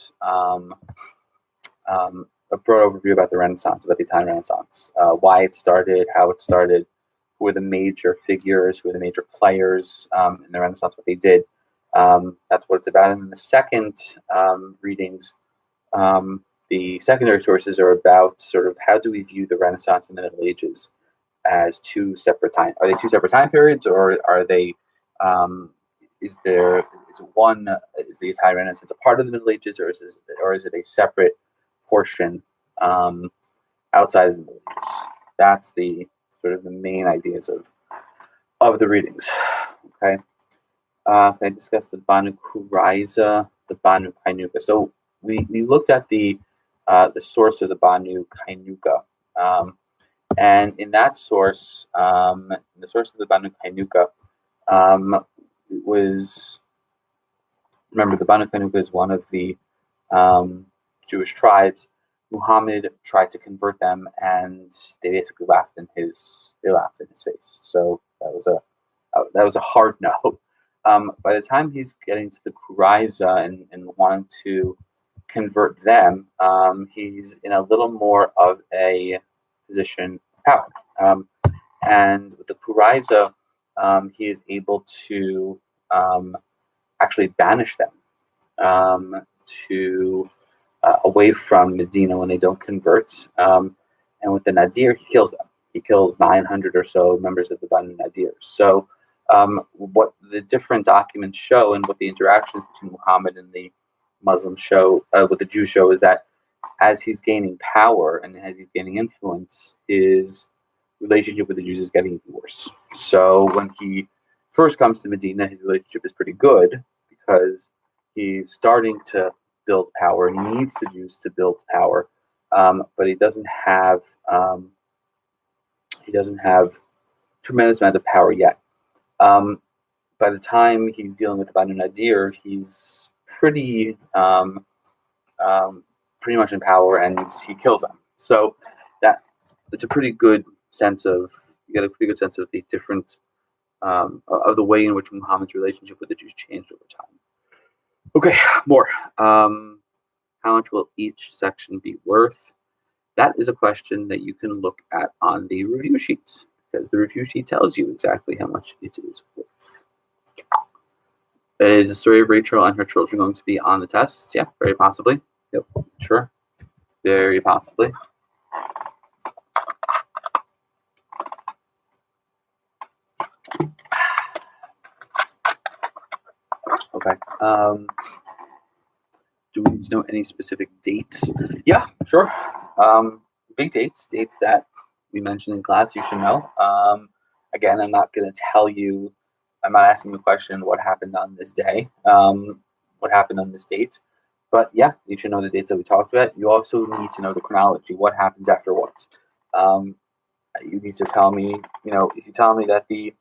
the Renaissance, about the Italian Renaissance, why it started, how it started, who were the major figures, who were the major players in the Renaissance, what they did. That's what it's about. And in the second readings, the secondary sources are about sort of how do we view the Renaissance and the Middle Ages as two separate time? Are they two separate time periods, or are they? Is the Italian Renaissance a part of the Middle Ages, or is it a separate portion outside of the Middle Ages? That's the sort of the main ideas of the readings. Okay. I discussed the Banu Qurayza, the Banu Qaynuqa. So we looked at the source of the Banu Qaynuqa, and in that source, the source of the Banu Qaynuqa, it was, remember, the Banu Qaynuqa is one of the Jewish tribes. Muhammad tried to convert them, and they basically laughed in his face. So that was a hard no. By the time he's getting to the Qurayza and wanting to convert them, he's in a little more of a position of power. And with the Qurayza, he is able to actually banish them to away from Medina when they don't convert. And with the Nadir, he kills them. He kills 900 or so members of the Banu Nadir. So what the different documents show and what the interactions between Muhammad and the Muslims show, what the Jews show, is that as he's gaining power and as he's gaining influence, his relationship with the Jews is getting even worse. So when he first comes to Medina, his relationship is pretty good because he's starting to build power. He needs the Jews to build power, but he doesn't have tremendous amounts of power yet. By the time he's dealing with the Banu Nadir, he's pretty much in power, and he kills them. So it's a pretty good sense of the different of the way in which Muhammad's relationship with the Jews changed over time. Okay, more. How much will each section be worth? That is a question that you can look at on the review sheets, because the review sheet tells you exactly how much it is worth. Is the story of Rachel and her children going to be on the test? Yeah, very possibly. Yep, sure. Very possibly. Okay. Do we need to know any specific dates? Yeah, sure. Big dates that we mentioned in class, you should know. Again, I'm not going to tell you, I'm not asking you a question, what happened on this day, what happened on this date. But yeah, you should know the dates that we talked about. You also need to know the chronology, what happens after what. You need to tell me, if you tell me that the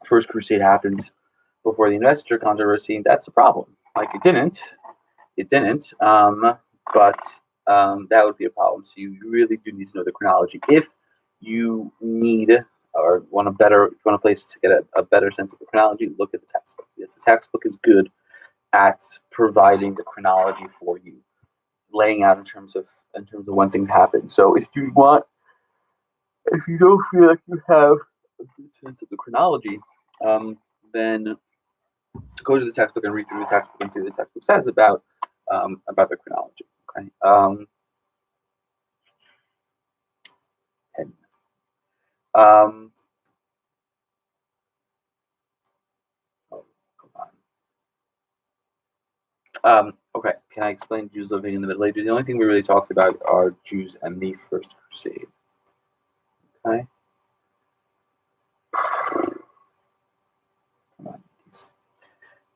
First Crusade happens before the investiture controversy, that's a problem. Like, it didn't, but that would be a problem. So you really do need to know the chronology. If you need or want a place to get a better sense of the chronology, look at the textbook. Because the textbook is good at providing the chronology for you, laying out in terms of when things happen. So if you don't feel like you have a good sense of the chronology, then go to the textbook and read through the textbook and see what the textbook says about the chronology. Okay. Oh, come on. Okay, can I explain Jews living in the Middle Ages? The only thing we really talked about are Jews and the First Crusade. Okay. Come on.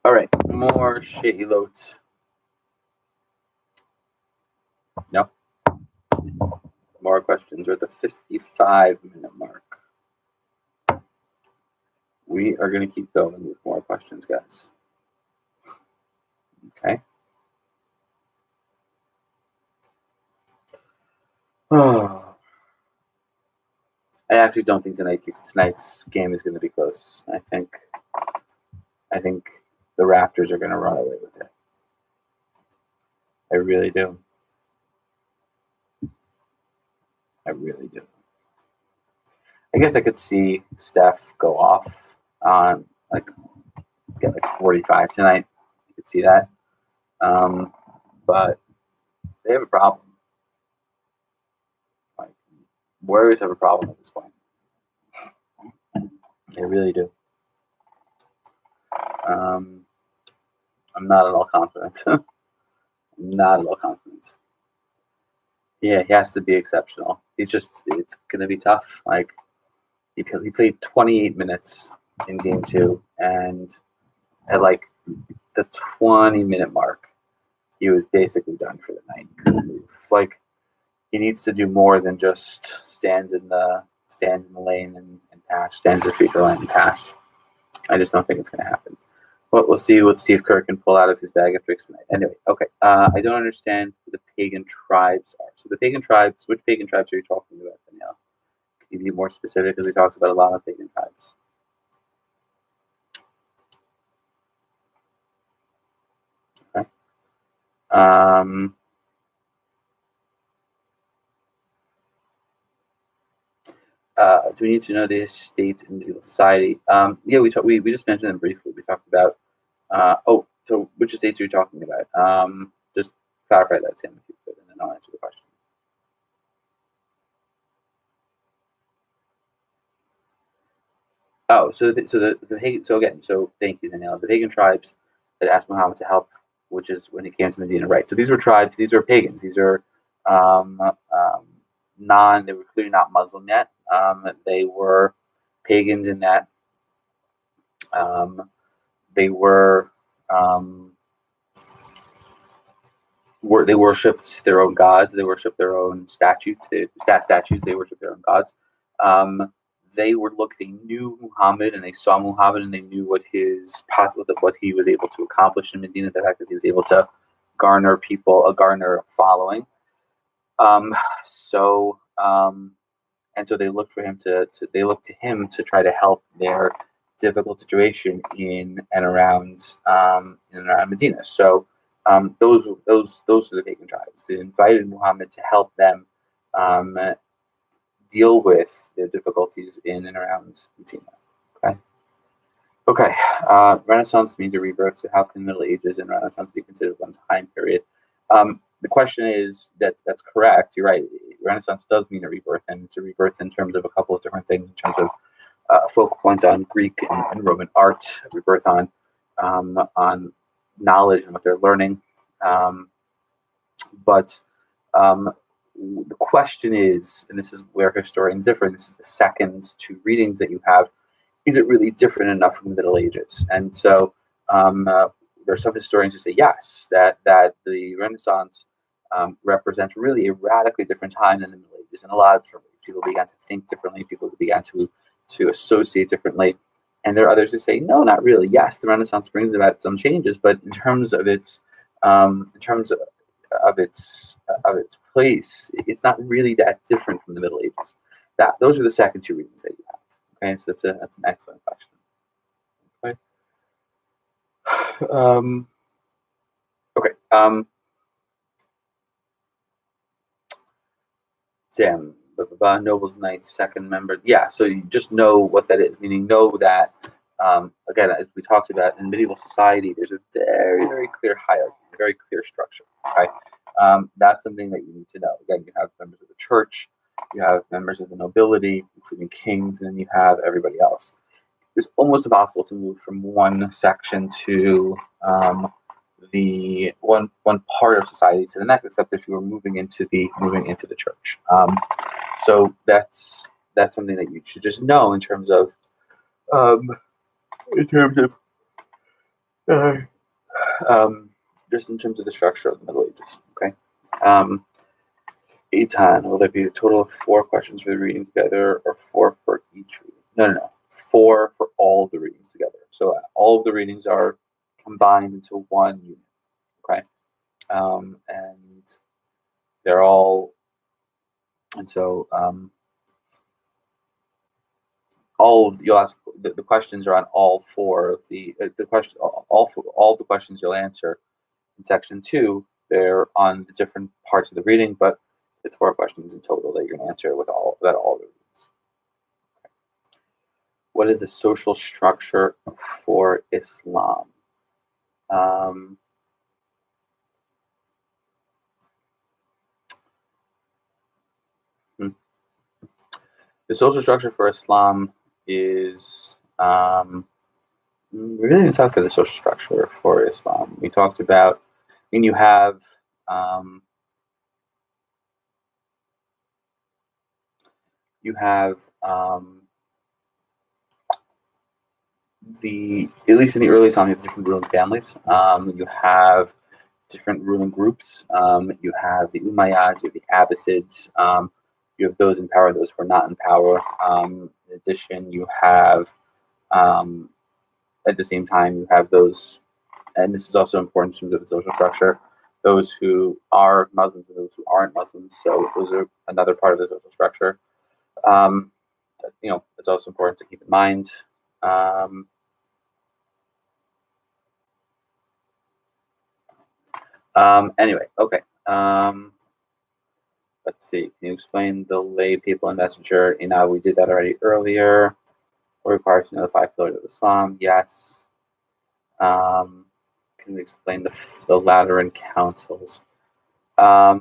All right, more Sheilot. No. More questions. We're at the 55-minute mark. We are going to keep going with more questions, guys. Okay. Oh. I actually don't think tonight's game is going to be close. I think the Raptors are going to run away with it. I really do. I really do. I guess I could see Steph go off on get 45 tonight. I could see that. But they have a problem. Like, Warriors have a problem at this point. They really do. I'm not at all confident. Not at all confident. Yeah, he has to be exceptional. It's going to be tough. Like, he played 28 minutes in game 2, and at the 20-minute mark, he was basically done for the night. He couldn't move. Like, he needs to do more than just stand in the lane and pass, stand in the free throw line and pass. I just don't think it's going to happen. But we'll see what Steve Kerr can pull out of his bag of tricks tonight. Anyway, okay. I don't understand who the pagan tribes are. So the pagan tribes, which pagan tribes are you talking about, Danielle? Can you be more specific? Because we talked about a lot of pagan tribes. Okay. Do we need to know the state in medieval society? Yeah, we just mentioned them briefly. We talked about. So which estates are you talking about? Just clarify that, Tim, if you could, and then I'll answer the question. Oh, so thank you, Danielle. The pagan tribes that asked Muhammad to help, which is when he came to Medina, right? So these were tribes. These are pagans. These are They were clearly not Muslim yet. They were pagans in that they worshipped their own gods. They worshipped their own statues. They worshipped their own gods. They knew Muhammad, and they saw Muhammad, and they knew what he was able to accomplish in Medina. The fact that he was able to garner a following. And so they looked for him they looked to him to try to help their difficult situation in and around Medina. So those are the pagan tribes. They invited Muhammad to help them deal with their difficulties in and around Medina. Okay. Renaissance means a rebirth. So how can Middle Ages and Renaissance be considered one time period? The question is that's correct. You're right. Renaissance does mean a rebirth, and it's a rebirth in terms of a couple of different things. In terms of focal point on Greek and Roman art, a rebirth on knowledge and what they're learning. But the question is, and this is where historians differ. This is the second two readings that you have. Is it really different enough from the Middle Ages? And so there are some historians who say yes, that the Renaissance represents really a radically different time than the Middle Ages. And a lot of people began to think differently, people began to associate differently. And there are others who say, no, not really. Yes, the Renaissance brings about some changes, but in terms of its place, it's not really that different from the Middle Ages. Those are the second two readings that you have. Okay, so that's an excellent question. Okay. Sam, Nobles Knights, second member. Yeah, so you just know what that is, meaning know that again, as we talked about in medieval society, there's a very, very clear hierarchy, a very clear structure. Okay, that's something that you need to know. Again, you have members of the church, you have members of the nobility, including kings, and then you have everybody else. It's almost impossible to move from one section to the one part of society to the next, except if you were moving into the church. So that's something that you should just know in terms of um, uh, just in terms of the structure of the Middle Ages. Okay. Eitan, will there be a total of 4 questions for the reading together, or 4 for each reading? No. 4 for all of the readings together. So all of the readings are combined into one unit. Okay. And they're all, and so you'll ask the questions are on all 4 of the questions. All the questions you'll answer in section 2. They're on the different parts of the reading, but it's 4 questions in total that you're going to answer with all the readings. What is the social structure for Islam? The social structure for Islam is we really didn't talk about the social structure for Islam. We talked about, you have at least in the early Islam, you have different ruling families. You have different ruling groups. You have the Umayyads, you have the Abbasids. You have those in power, those who are not in power. In addition, you have, at the same time, you have those, and this is also important in terms of the social structure, those who are Muslims and those who aren't Muslims. So those are another part of the social structure. It's also important to keep in mind. Anyway, okay. Let's see. Can you explain the lay people and messenger? We did that already earlier. What requires to know the 5 pillars of Islam? Yes. Can we explain the Lateran councils? I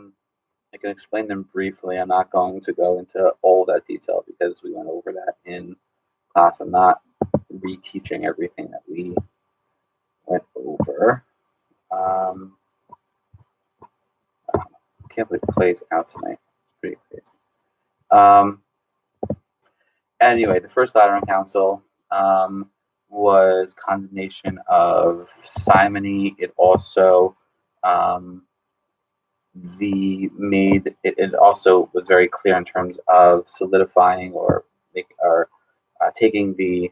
can explain them briefly. I'm not going to go into all that detail because we went over that in class. I'm not reteaching everything that we went over. I can't believe it plays out tonight. It's pretty crazy. Anyway, the first Lateran Council was condemnation of simony. It also it also was very clear in terms of solidifying or taking the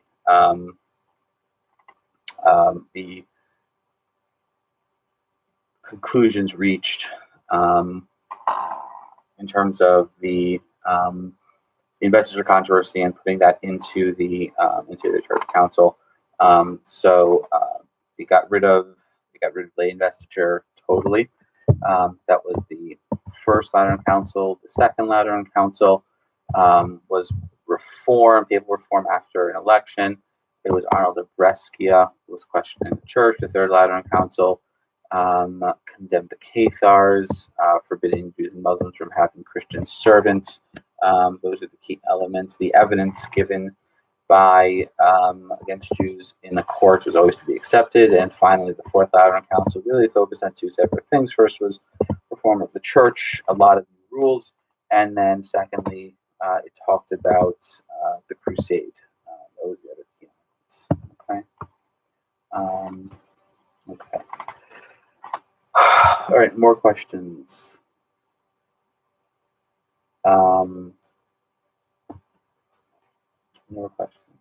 conclusions reached in terms of the investiture controversy and putting that into the church council. So we got rid of lay investiture totally. That was the first Lateran Council. The second Lateran Council was reform, papal reform after an election. It was Arnold of Brescia who was questioning the church. The third Lateran Council condemned the Cathars, forbidding Jews and Muslims from having Christian servants. Those are the key elements. The evidence given by against Jews in the court was always to be accepted. And finally, the Fourth Lateran Council really focused on 2 separate things. First was reform of the church, a lot of new rules, and then secondly, it talked about the crusade. That was the other key elements. Okay. Okay. All right, more questions. More questions.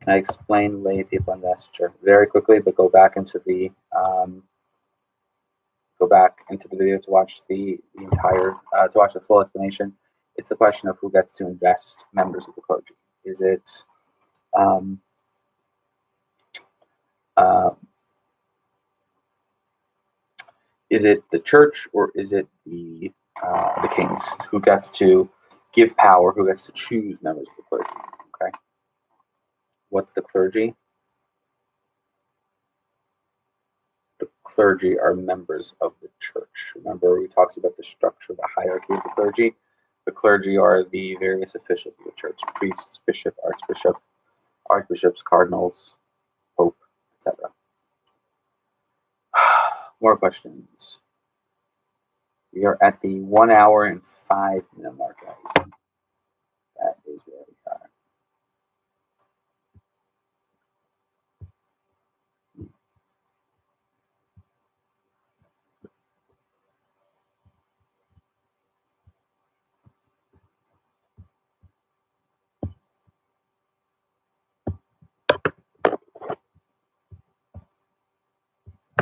Can I explain lay people investiture very quickly, but go back into the video to watch the entire to watch the full explanation. It's the question of who gets to invest members of the clergy. Is it the church, or is it the kings? Who gets to give power? Who gets to choose members of the clergy? Okay. What's the clergy? clergy are members of the church. Remember, we talked about the structure, the hierarchy of the clergy. The clergy are the various officials of the church: priests, bishop, archbishops, cardinals, pope, etc. More questions. We are at the 1 hour and 5 minute mark, guys. That is where we are.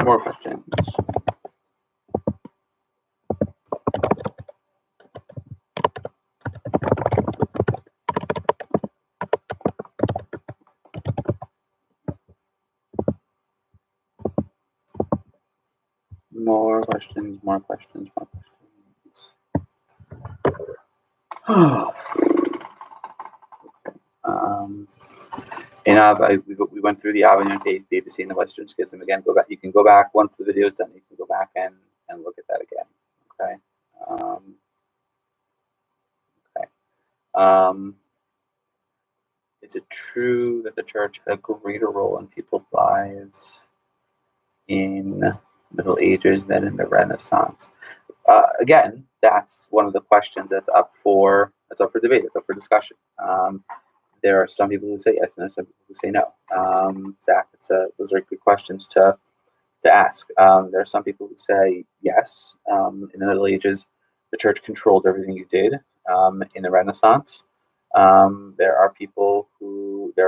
More questions. More questions. We went through the Avignon papacy and the Western Schism again. Go back. You can go back once the video is done. You can go back and look at that again. Okay. Is it true that the church had a greater role in people's lives in the Middle Ages than in the Renaissance? Again, that's one of the questions that's up for debate. It's up for discussion. There are some people who say yes, and there are some people who say no. Zach, those are good questions to ask. There are some people who say yes. In the Middle Ages, the church controlled everything you did. In the Renaissance, there are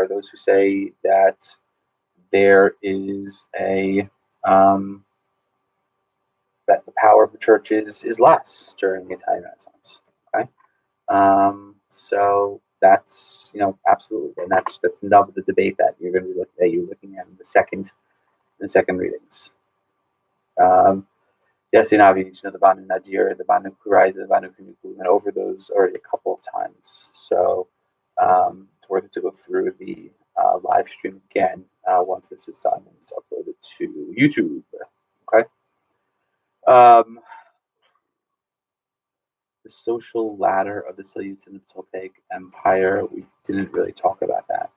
those who say that there is that the power of the church is less during the Italian Renaissance. Okay, so that's absolutely, and that's enough of the debate that you're going to be looking at in the second readings. Yes, the Banu Nadir, the Banu Quraiza, the Banu Kunuku. We went over those already a couple of times, so it's worth it to go through the live stream again once this is done and it's uploaded to YouTube. Okay. The social ladder of the Seleucid and Toltec Empire. We didn't really talk about that.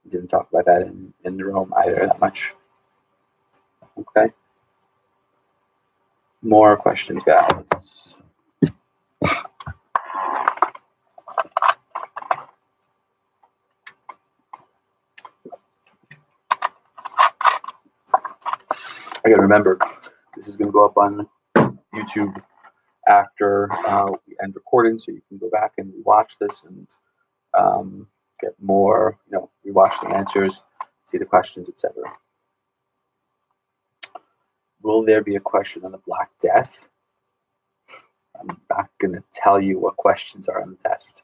We didn't talk about that in Rome either that much. Okay. More questions, guys. I gotta remember, this is gonna go up on YouTube after we end recording, so you can go back and watch this and get more, rewatch the answers, see the questions, etc. Will there be a question on the Black Death? I'm not going to tell you what questions are on the test.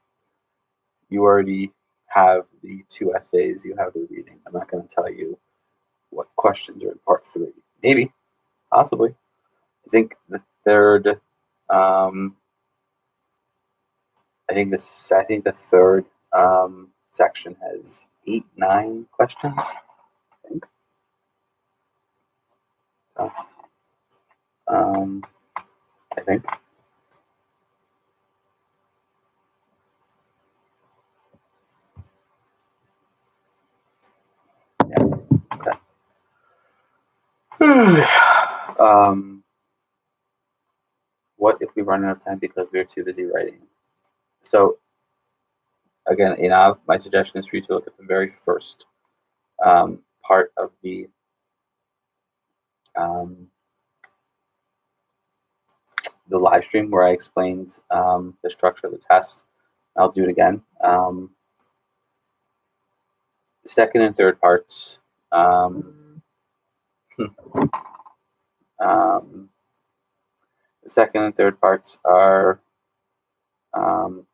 You already have the 2 essays, you have the reading. I'm not going to tell you what questions are in part 3. Maybe, possibly. I think the third, section has 8, 9 questions. I think. So, I think. Yeah. Okay. What if we run out of time because we're too busy writing? So, again, my suggestion is for you to look at the very first part of the live stream where I explained the structure of the test. I'll do it again. The second and third parts. The second and third parts are I'm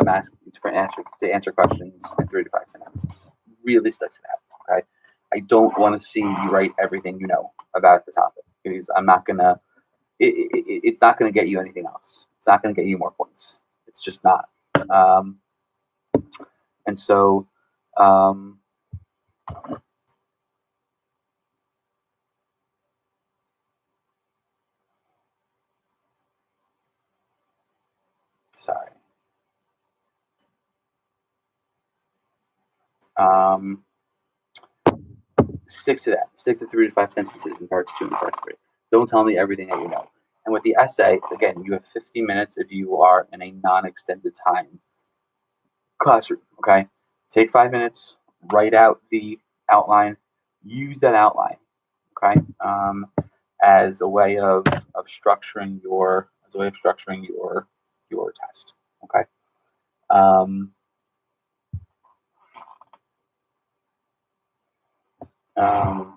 asking you to answer questions in 3 to 5 sentences. Really sticks it out. Okay. I don't want to see you write everything you know about the topic because I'm not gonna. It's not gonna get you anything else. It's not gonna get you more points. It's just not. And so. Stick to that. Stick to 3 to 5 sentences in parts 2 and part 3. Don't tell me everything that you know. And with the essay, again, you have 15 minutes if you are in a non-extended time classroom. Okay, take 5 minutes, write out the outline, use that outline. Okay, as a way of structuring your test. Okay. Yeah.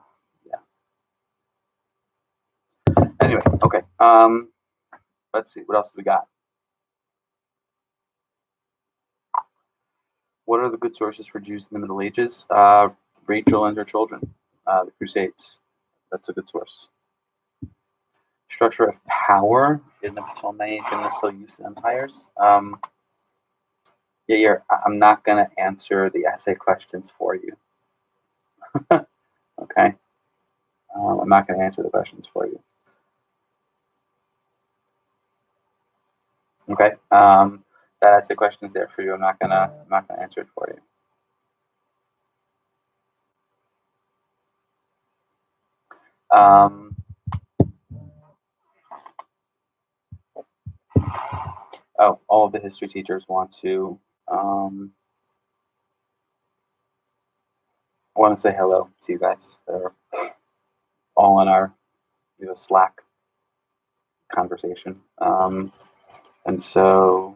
Anyway, okay. Let's see. What else do we got? What are the good sources for Jews in the Middle Ages? Rachel and her children, the Crusades. That's a good source. Structure of power in the Ptolemaic and the Seleucid empires. I'm not going to answer the essay questions for you. Okay. I'm not going to answer the questions for you. Okay. That essay question is there for you. I'm not gonna answer it for you. All of the history teachers want to say hello to you guys. They're all in our Slack conversation, and so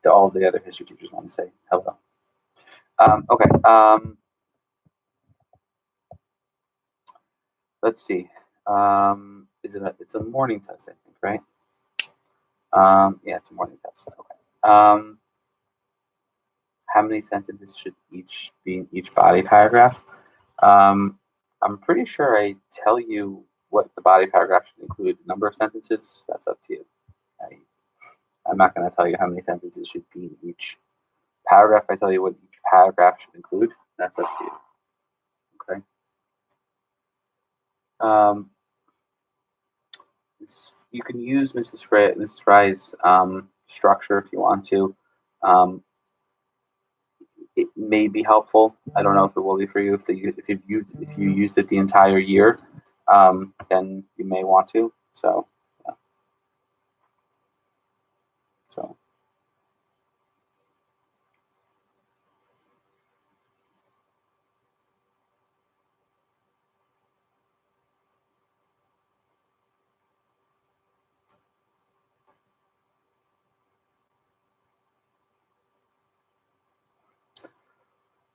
all the other history teachers want to say hello. Okay. Let's see. It's a morning test, I think, right? Yeah, it's a morning test. Okay. How many sentences should each be in each body paragraph? I'm pretty sure I tell you what the body paragraph should include. Number of sentences, that's up to you. I'm not going to tell you how many sentences should be in each paragraph. I tell you what each paragraph should include. That's up to you. Okay. You can use Mrs. Fry's structure if you want to. It may be helpful. I don't know if it will be for you. If you use it the entire year, then you may want to. So, yeah. So.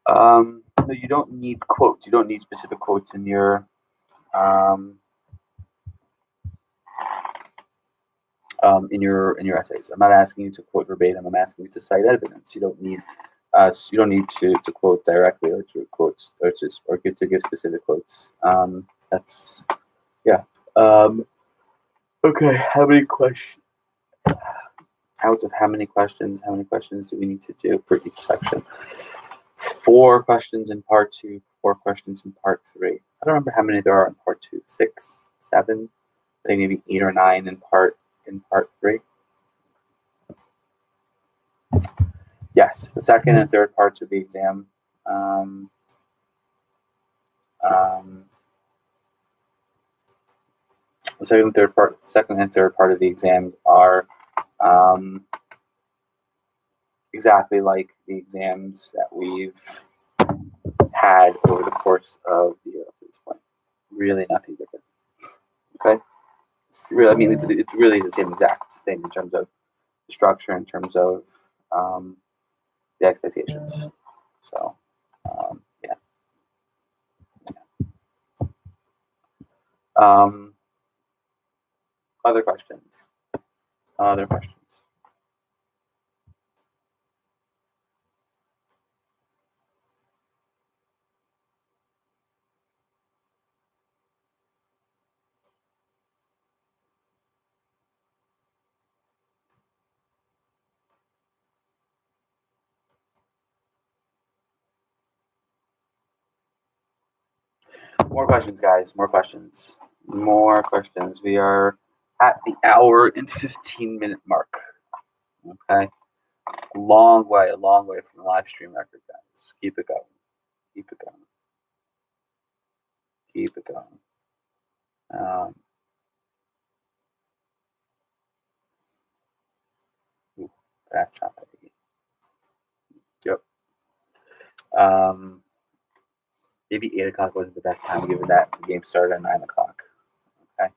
No, you don't need quotes. You don't need specific quotes in your essays. I'm not asking you to quote verbatim. I'm asking you to cite evidence. You don't need to quote directly or to quotes or to give specific quotes. That's yeah. Okay. How many questions? Out of how many questions? How many questions do we need to do for each section? 4 questions in part 2, 4 questions in part 3. I don't remember how many there are in part 2. 6, 7, I think maybe 8 or 9 in part 3. Yes, the second and third parts of the exam. The second and third part of the exams are exactly like the exams that we've had over the course of the year up to this point. Really nothing different. Okay? It's really the same exact thing in terms of the structure, in terms of the expectations. So, yeah. Other questions? Other questions? More questions, guys. More questions. More questions. We are at the hour and 15-minute mark. Okay. A long way from the live stream record, guys. Just keep it going. Keep it going. Keep it going. Back shot. Yep. Maybe 8 o'clock wasn't the best time given that the game started at 9 o'clock. Okay.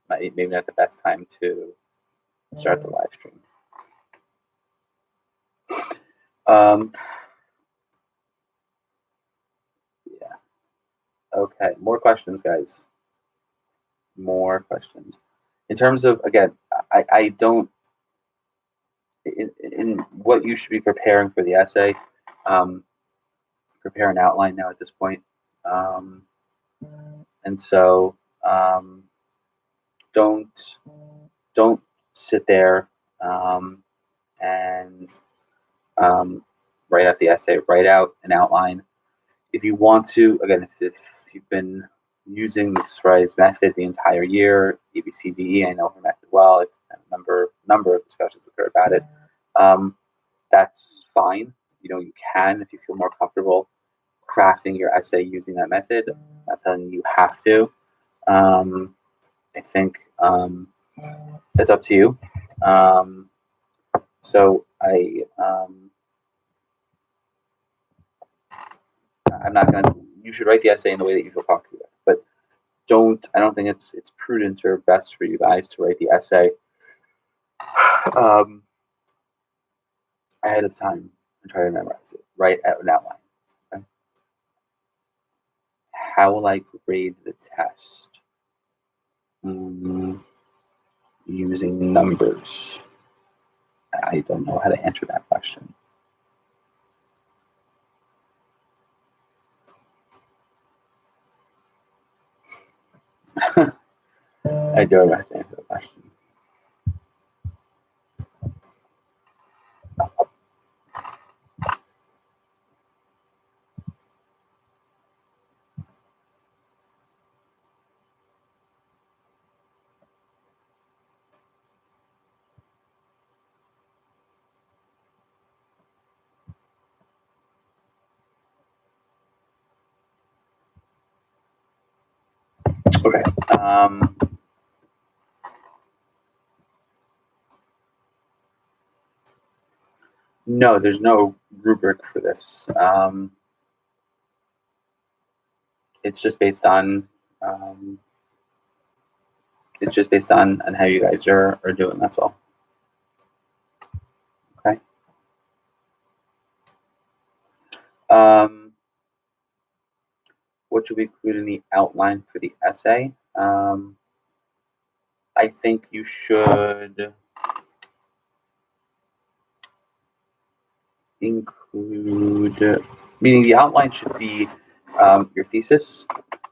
Maybe not the best time to start the live stream. Yeah. Okay. More questions, guys. More questions. In terms of, again, I don't, in what you should be preparing for the essay, prepare an outline now at this point. And so don't sit there and write out the essay. Write out an outline. If you want to, again, if you've been using this phrase method the entire year, ABCDE, I know her method well. I've had a number of discussions with her about it. That's fine. You can, if you feel more comfortable crafting your essay using that method. Not telling you have to. I think it's up to you. So I'm not gonna. You should write the essay in the way that you feel comfortable with, but I don't think it's prudent or best for you guys to write the essay ahead of time and try to memorize it. Write out an outline. Okay? How will I grade the test? Using numbers. I don't know how to answer that question. I don't know how to answer the question. Okay. No, there's no rubric for this. It's just based on how you guys are doing. That's all. Okay. What should we include in the outline for the essay? I think you should include, meaning the outline should be your thesis,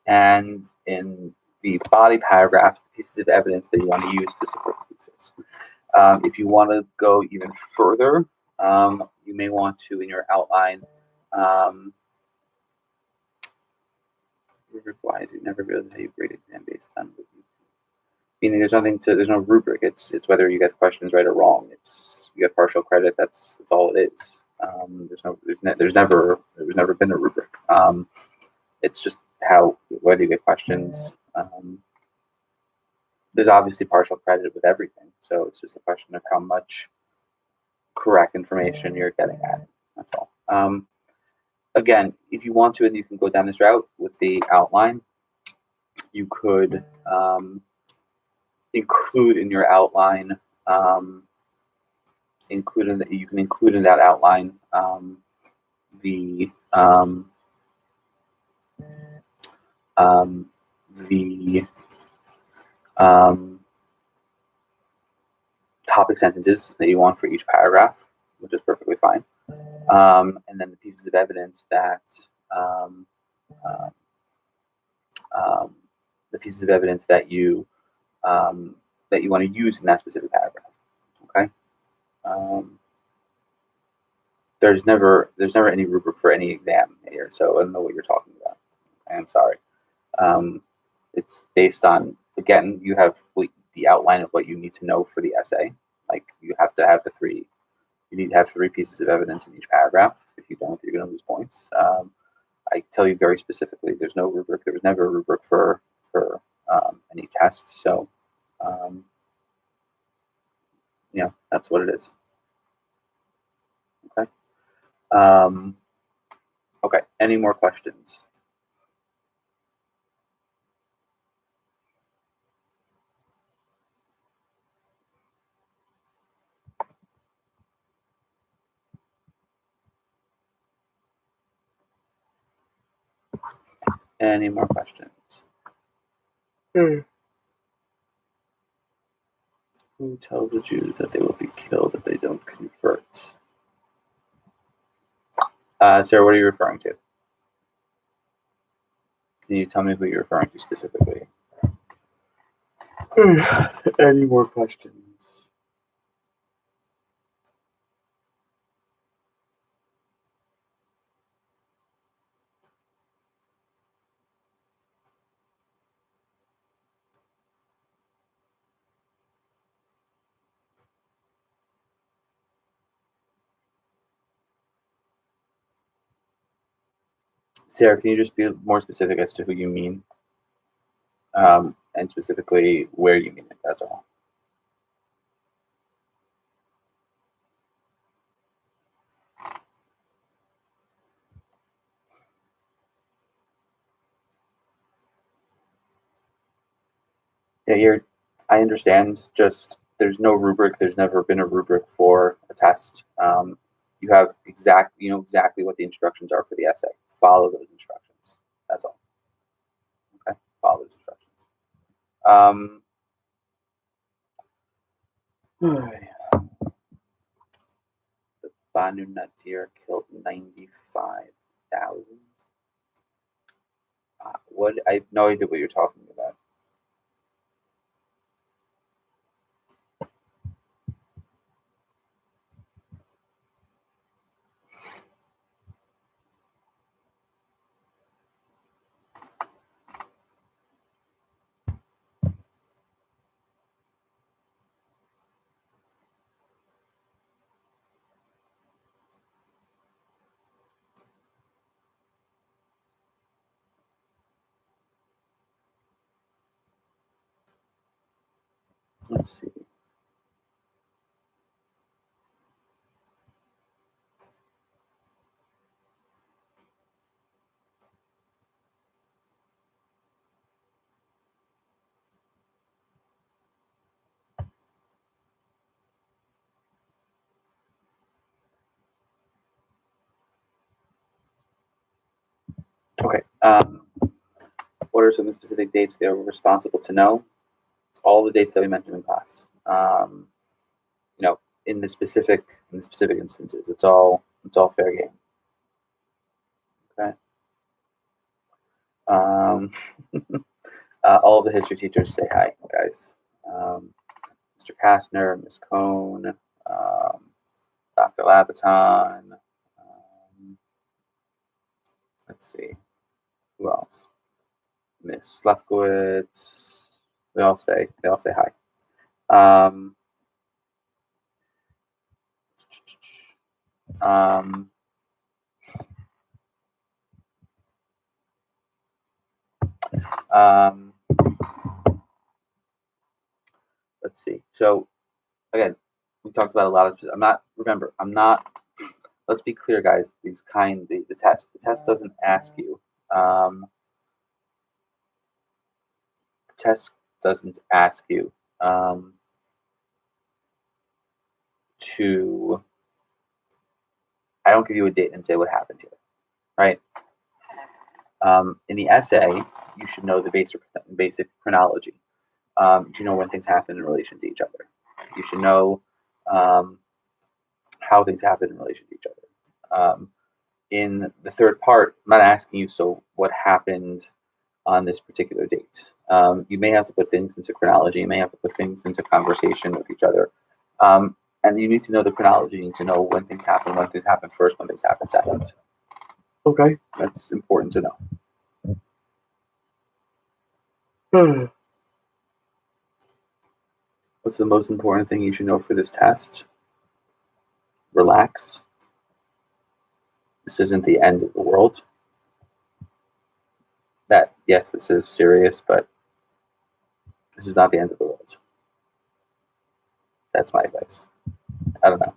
and in the body paragraph, pieces of evidence that you want to use to support the thesis. If you want to go even further, you may want to, in your outline, rubric-wise, you never realized how you grade exam based on what you, meaning there's no rubric. It's whether you get questions right or wrong. You get partial credit. That's all it is. There's never been a rubric. It's just whether you get questions. There's obviously partial credit with everything, so it's just a question of how much correct information you're getting at. That's all. Again, if you want to, and you can go down this route with the outline, you could include in your outline, you can include in that outline the topic sentences that you want for each paragraph, which is perfectly fine. And then the pieces of evidence that you want to use in that specific paragraph. Okay. There's never any rubric for any exam here, so I don't know what you're talking about. I'm sorry. It's based on, again, you have the outline of what you need to know for the essay. Like, you have to have the three You need to have 3 pieces of evidence in each paragraph. If you don't, you're going to lose points. I tell you very specifically, there's no rubric. There was never a rubric for any tests. So, that's what it is. Okay. Okay. Any more questions? Any more questions? Who tells the Jews that they will be killed if they don't convert? Sarah, what are you referring to? Can you tell me who you're referring to specifically? Any more questions? Sarah, can you just be more specific as to who you mean? And specifically where you mean it, that's all. Yeah, I understand, just there's no rubric, there's never been a rubric for a test. You know exactly what the instructions are for the essay. Follow those instructions. That's all. Okay, follow those instructions. The Banu Nadir killed 95,000. What? I have no idea what you're talking about. Let's see. Okay. What are some specific dates they were responsible to know? All the dates that we mentioned in class. In the specific instances, it's all fair game. Okay. All of the history teachers say hi, guys. Mr. Kastner, Miss Cohn, Dr. Labaton. Let's see, who else? Miss Lefkowitz. They all say hi. Um, um, um, let's see. So again, we talked about a lot of. I'm not. Let's be clear, guys. The test. The test doesn't ask you. The test doesn't ask you to. I don't give you a date and say what happened here, right? In the essay, you should know the basic chronology. You should know when things happen in relation to each other. You should know how things happen in relation to each other. In the third part, I'm not asking you, so what happened on this particular date? You may have to put things into chronology. You may have to put things into conversation with each other. And you need to know the chronology. You need to know when things happen first, when things happen second. Okay. That's important to know. What's the most important thing you should know for this test? relax. This isn't the end of the world. That, yes, this is serious, but this is not the end of the world. That's my advice. I don't know.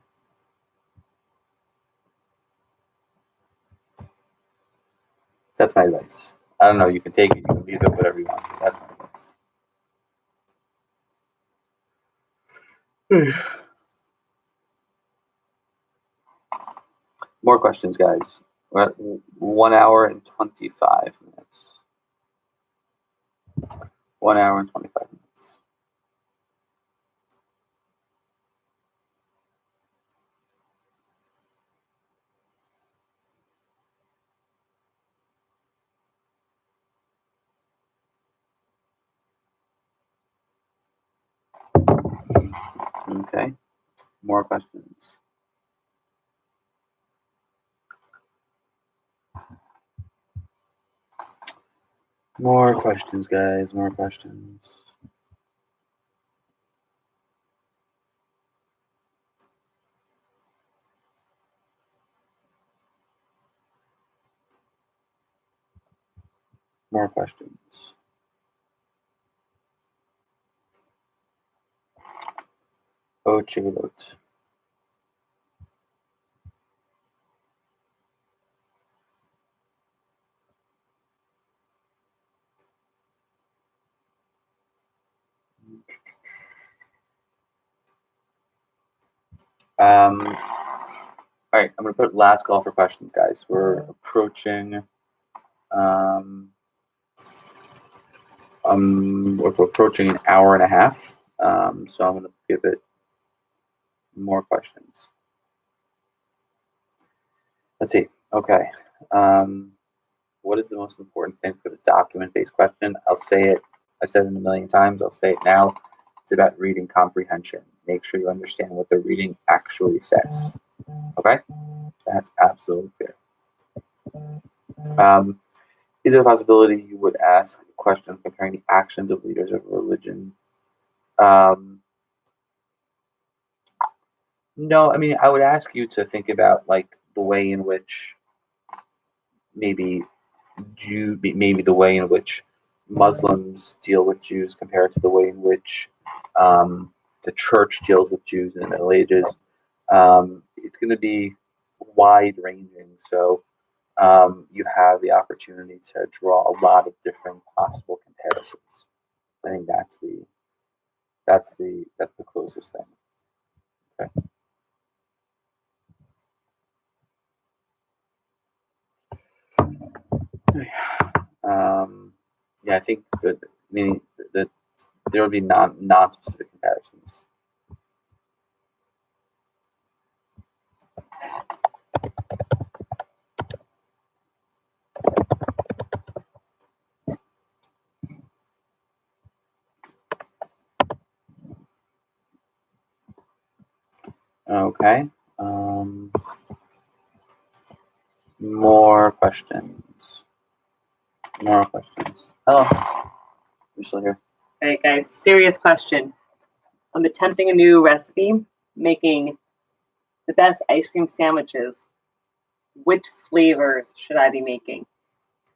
That's my advice. I don't know. You can take it. You can leave it, whatever you want to. That's my advice. More questions, guys. We're at 1 hour and 25 minutes. 1 hour and 25 minutes. Okay. More questions. More questions, guys. More questions. More questions. Oh, Chalot. All right, I'm going to put last call for questions, guys. We're approaching, we're approaching an hour and a half. So I'm going to give it more questions. Let's see. Okay. What is the most important thing for the document-based question? I'll say it. I've said it a million times. I'll say it now. It's about reading comprehension. Make sure you understand what the reading actually says. Okay? That's absolutely clear. Is there a possibility you would ask a question comparing the actions of leaders of religion? No, I mean, I would ask you to think about like the way in which maybe the way in which Muslims deal with Jews compared to the way in which the church deals with Jews in the Middle Ages. It's going to be wide ranging, so you have the opportunity to draw a lot of different possible comparisons. I think that's the closest thing. Okay. Yeah, I think that there will be non-specific comparisons. Okay. More questions. More questions. Hello. You're still here. All right, guys, serious question. I'm attempting a new recipe, making the best ice cream sandwiches. Which flavors should I be making?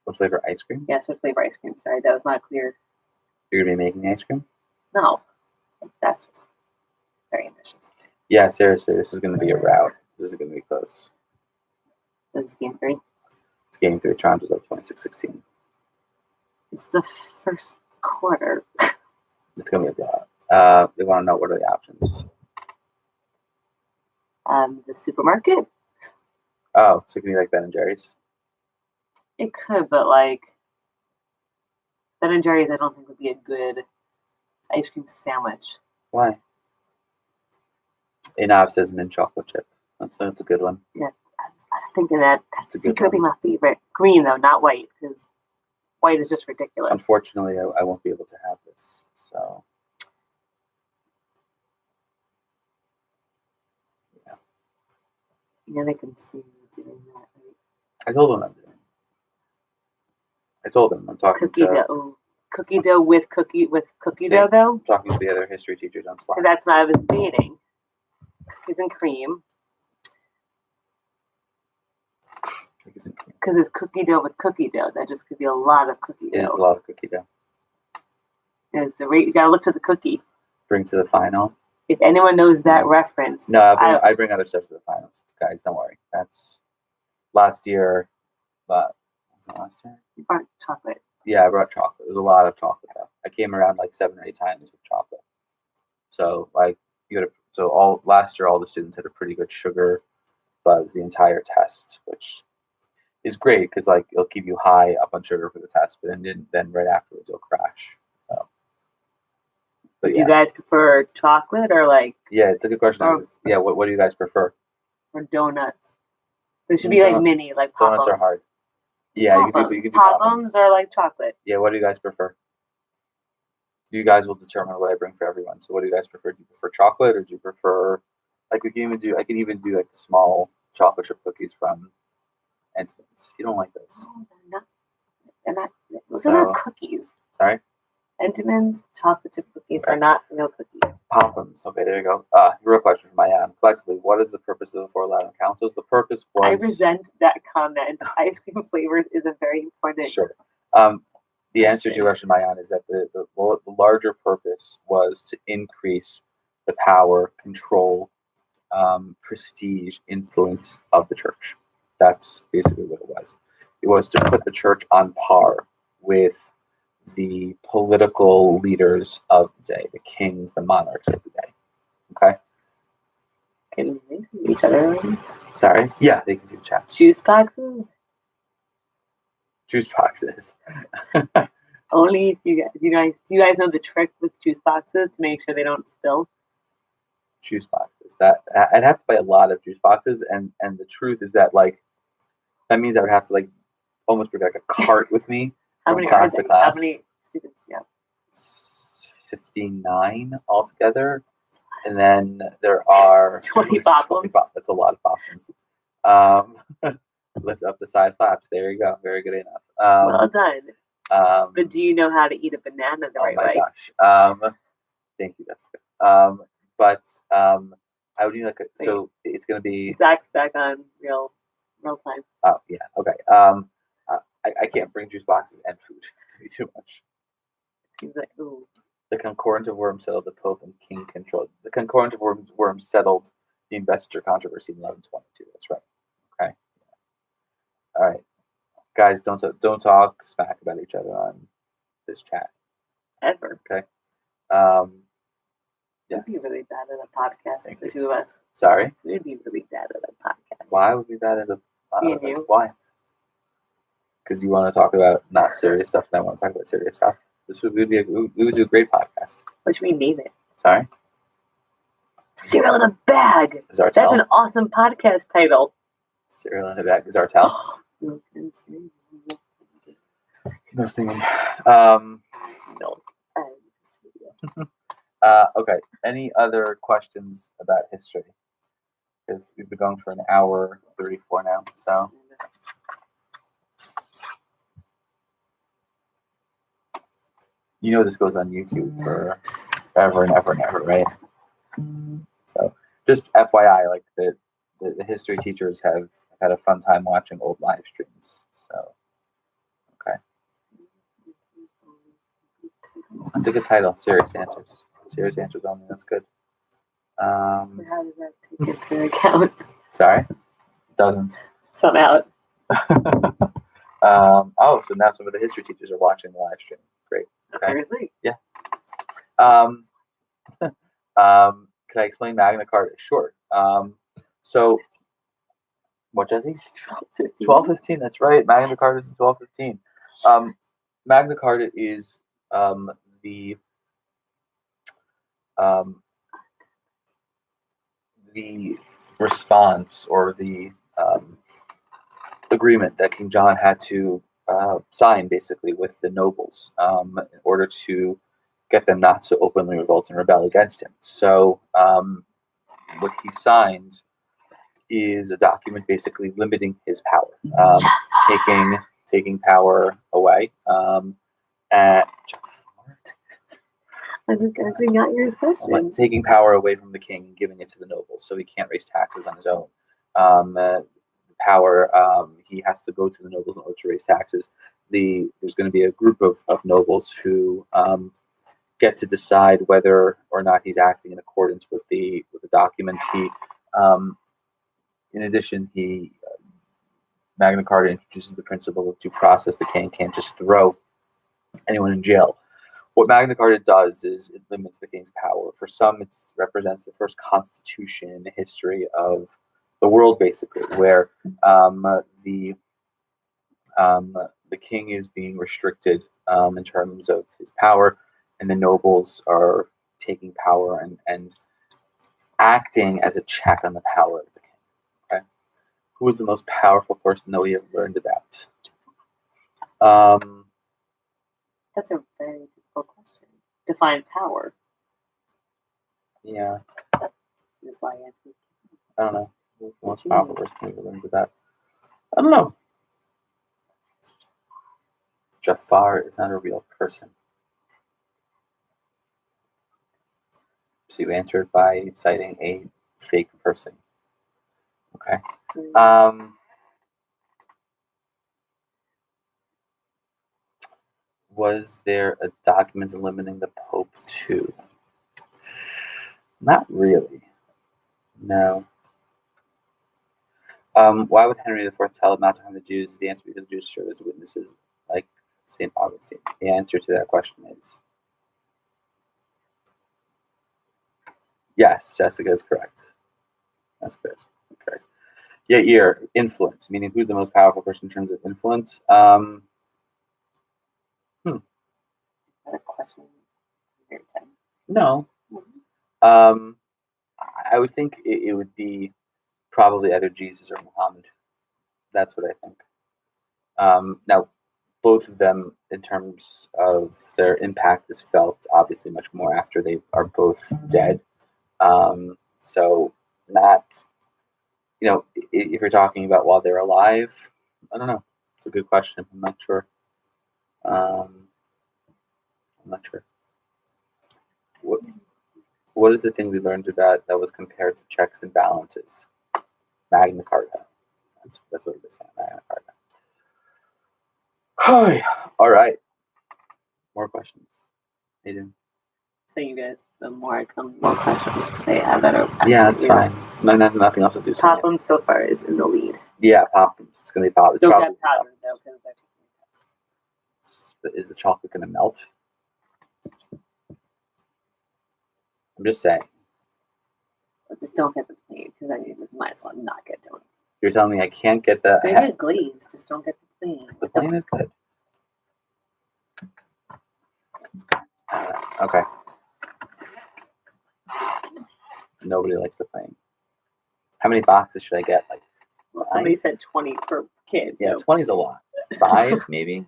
What flavor ice cream? Yes, what flavor ice cream? Sorry, that was not clear. You're going to be making ice cream? No, that's just very ambitious. Yeah, seriously, this is going to be a rout. This is going to be close. This is game 3. It's game 3. Toronto's up 26-16. It's the first quarter. It's going to be a blowout. They want to know what are the options. The supermarket? Oh, so it can be like Ben and Jerry's? It could, but like Ben and Jerry's, I don't think would be a good ice cream sandwich. Why? Inav says mint chocolate chip. That's a good one. Yeah, I was thinking that's a good secretly my favorite. Green though, not white, because white is just ridiculous. Unfortunately, I won't be able to have this. So, yeah. Yeah, they can see you doing that. Right? I told him I'm doing. I told him I'm talking Cookie dough. Cookie dough with cookie dough though. I'm talking to the other history teachers on Slack. That's what I was debating. Cookies and cream. because it's cookie dough with cookie dough. That just could be a lot of cookie It is a dough. lot of cookie dough. Is the rate you gotta look to the cookie. Bring to the final. If anyone knows that reference, No, I bring other stuff to the finals, guys. Don't worry. That's last year. But was it last year? you brought chocolate. Yeah, I brought chocolate. There's a lot of chocolate though. I came around like 7 or 8 times with chocolate. So like all last year, all the students had a pretty good sugar buzz the entire test, which is great because like it'll keep you high up on sugar for the test, but then right afterwards you'll crash. But Do you guys prefer chocolate or like yeah, it's a good question. Or- Yeah, what do you guys prefer? or donuts? They should be like mini, like pop Donuts are hard. Yeah, you can do Pop pop-ums. are like chocolate. Yeah, what do you guys prefer? You guys will determine what I bring for everyone. So what do you guys prefer? Do you prefer chocolate or do you prefer like I can even do like the small chocolate chip cookies from Entenmann's. You don't like those. Oh, they're not. Those So- are not cookies. Sorry? Entenmann's chocolate chip cookies are not real cookies. Pop-ums. Okay, there you go. Real question from Mayan. Collectively, what is the purpose of the 4 Loudoun councils? The purpose was I resent that comment. Ice cream flavors is a very important. Sure. The answer to your question, Mayan, is that the larger purpose was to increase the power, control, prestige, influence of the church. That's basically what it was. It was to put the church on par with the political leaders of the day, the kings, the monarchs of the day. Okay? Can they see each other? Sorry? Yeah, they can see the chat. Juice boxes? Juice boxes. Only if you guys know the trick with juice boxes to make sure they don't spill? Juice boxes. That I'd have to buy a lot of juice boxes, and the truth is that like that means I would have to like almost bring like a cart with me. How From many class are to they? class. How many students do you have? 59 altogether, and then there are 20 Boblins. That's a lot of Boblins. Lift up the side flaps. There you go. Very good enough. Well done. Um, But do you know how to eat a banana the oh right my way? gosh. Thank you, Jessica. But I would need like so it's gonna be. Zach's back on real time. Oh yeah. Okay. I can't bring juice boxes and food. It's gonna be too much. He's like, ooh. The Concordant of Worms settled the Pope and King controlled. The Concordant of Worms settled the investiture controversy in 1122. That's right. Okay. All right, guys, don't talk smack about each other on this chat. Ever. Yes. We'd be really bad at a podcast, Thank the you. two of us. Sorry. We'd be really bad at a podcast. Why would be bad as a? Me and you. Why? Because you want to talk about not serious stuff, and I want to talk about serious stuff. We would do a great podcast. What should we name it? Sorry. Cereal in a Bag. Zartel. That's an awesome podcast title. Cereal in a Bag. Zartel. Milk and cereal. No singing. Milk and cereal. Okay. Any other questions about history? Because we've been going for an hour 34 now. So you know this goes on YouTube for ever and ever and ever, right? So just FYI, like the history teachers have had a fun time watching old live streams. So okay. That's a good title. Serious answers. Serious answers only. That's good. How does that take into account? Sorry. Doesn't. Somehow. Oh, so now some of the history teachers are watching the live stream. Great. Okay. Seriously. Can I explain Magna Carta? Sure. So, what, Jesse? 12:15. 1215. That's right. Magna Carta is 1215. Magna Carta is the response or the agreement that King John had to sign basically with the nobles in order to get them not to openly revolt and rebel against him. So what he signs is a document basically limiting his power, taking power away. I'm just answering out your question. Taking power away from the king and giving it to the nobles, so he can't raise taxes on his own. power. He has to go to the nobles in order to raise taxes. There's going to be a group of nobles who get to decide whether or not he's acting in accordance with the documents. In addition, Magna Carta introduces the principle of due process. The king can't just throw anyone in jail. What Magna Carta does is it limits the king's power. For some, it represents the first constitution in the history of the world, basically, where the king is being restricted in terms of his power, and the nobles are taking power and acting as a check on the power of the king. Okay, who is the most powerful person that we have learned about? That's a very difficult question. Define power. Yeah, Is why I think. I don't know. Who's the most you powerful mean? person we have learned about? I don't know. Jafar is not a real person. So you answered by citing a fake person. Okay. Was there a document limiting the Pope too? Not really. No. Why would Henry IV tell him not to harm the Jews? The answer because the Jews serve as witnesses, like St. Augustine. The answer to that question is yes. Jessica is correct. That's correct. Yair, influence, meaning who's the most powerful person in terms of influence? That question. No. I would think it would be probably either Jesus or Muhammad. That's what I think. Now, both of them, in terms of their impact, is felt obviously much more after they are both dead. So, not, if you're talking about while they're alive, I don't know. It's a good question. I'm not sure. What is the thing we learned about that was compared to checks and balances? Magna Carta. That's what it is. Magna Carta. All right. More questions. Aiden. So you guys, the more I come, more questions they have that are. Yeah, that's fine. Nothing else to do. Popham so far is in the lead. Yeah, Pophams. It's gonna be Pophams. Don't get powder though, because they're taking tests. But is the chocolate gonna melt? I'm just saying. But just don't get the plain, because then you just might as well not get donuts. You're telling me I can't get the. They get glazed, just don't get the plain. The plain is good. Okay. Nobody likes the plain. How many boxes should I get? Like, well, somebody said 20 per kid. Yeah, so. 20 is a lot. 5 maybe?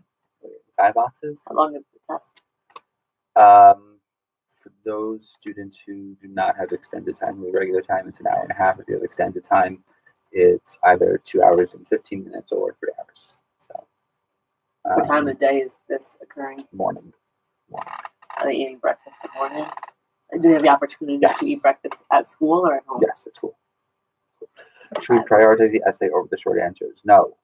5 boxes? How long is the test? For those students who do not have extended time, with regular time, it's an hour and a half. If you have extended time, it's either 2 hours and 15 minutes or 3 hours. So, what time of day is this occurring? Morning. Are they eating breakfast in the morning? Do they have the opportunity to eat breakfast at school or at home? Yes, at school. Should we prioritize the essay over the short answers? No.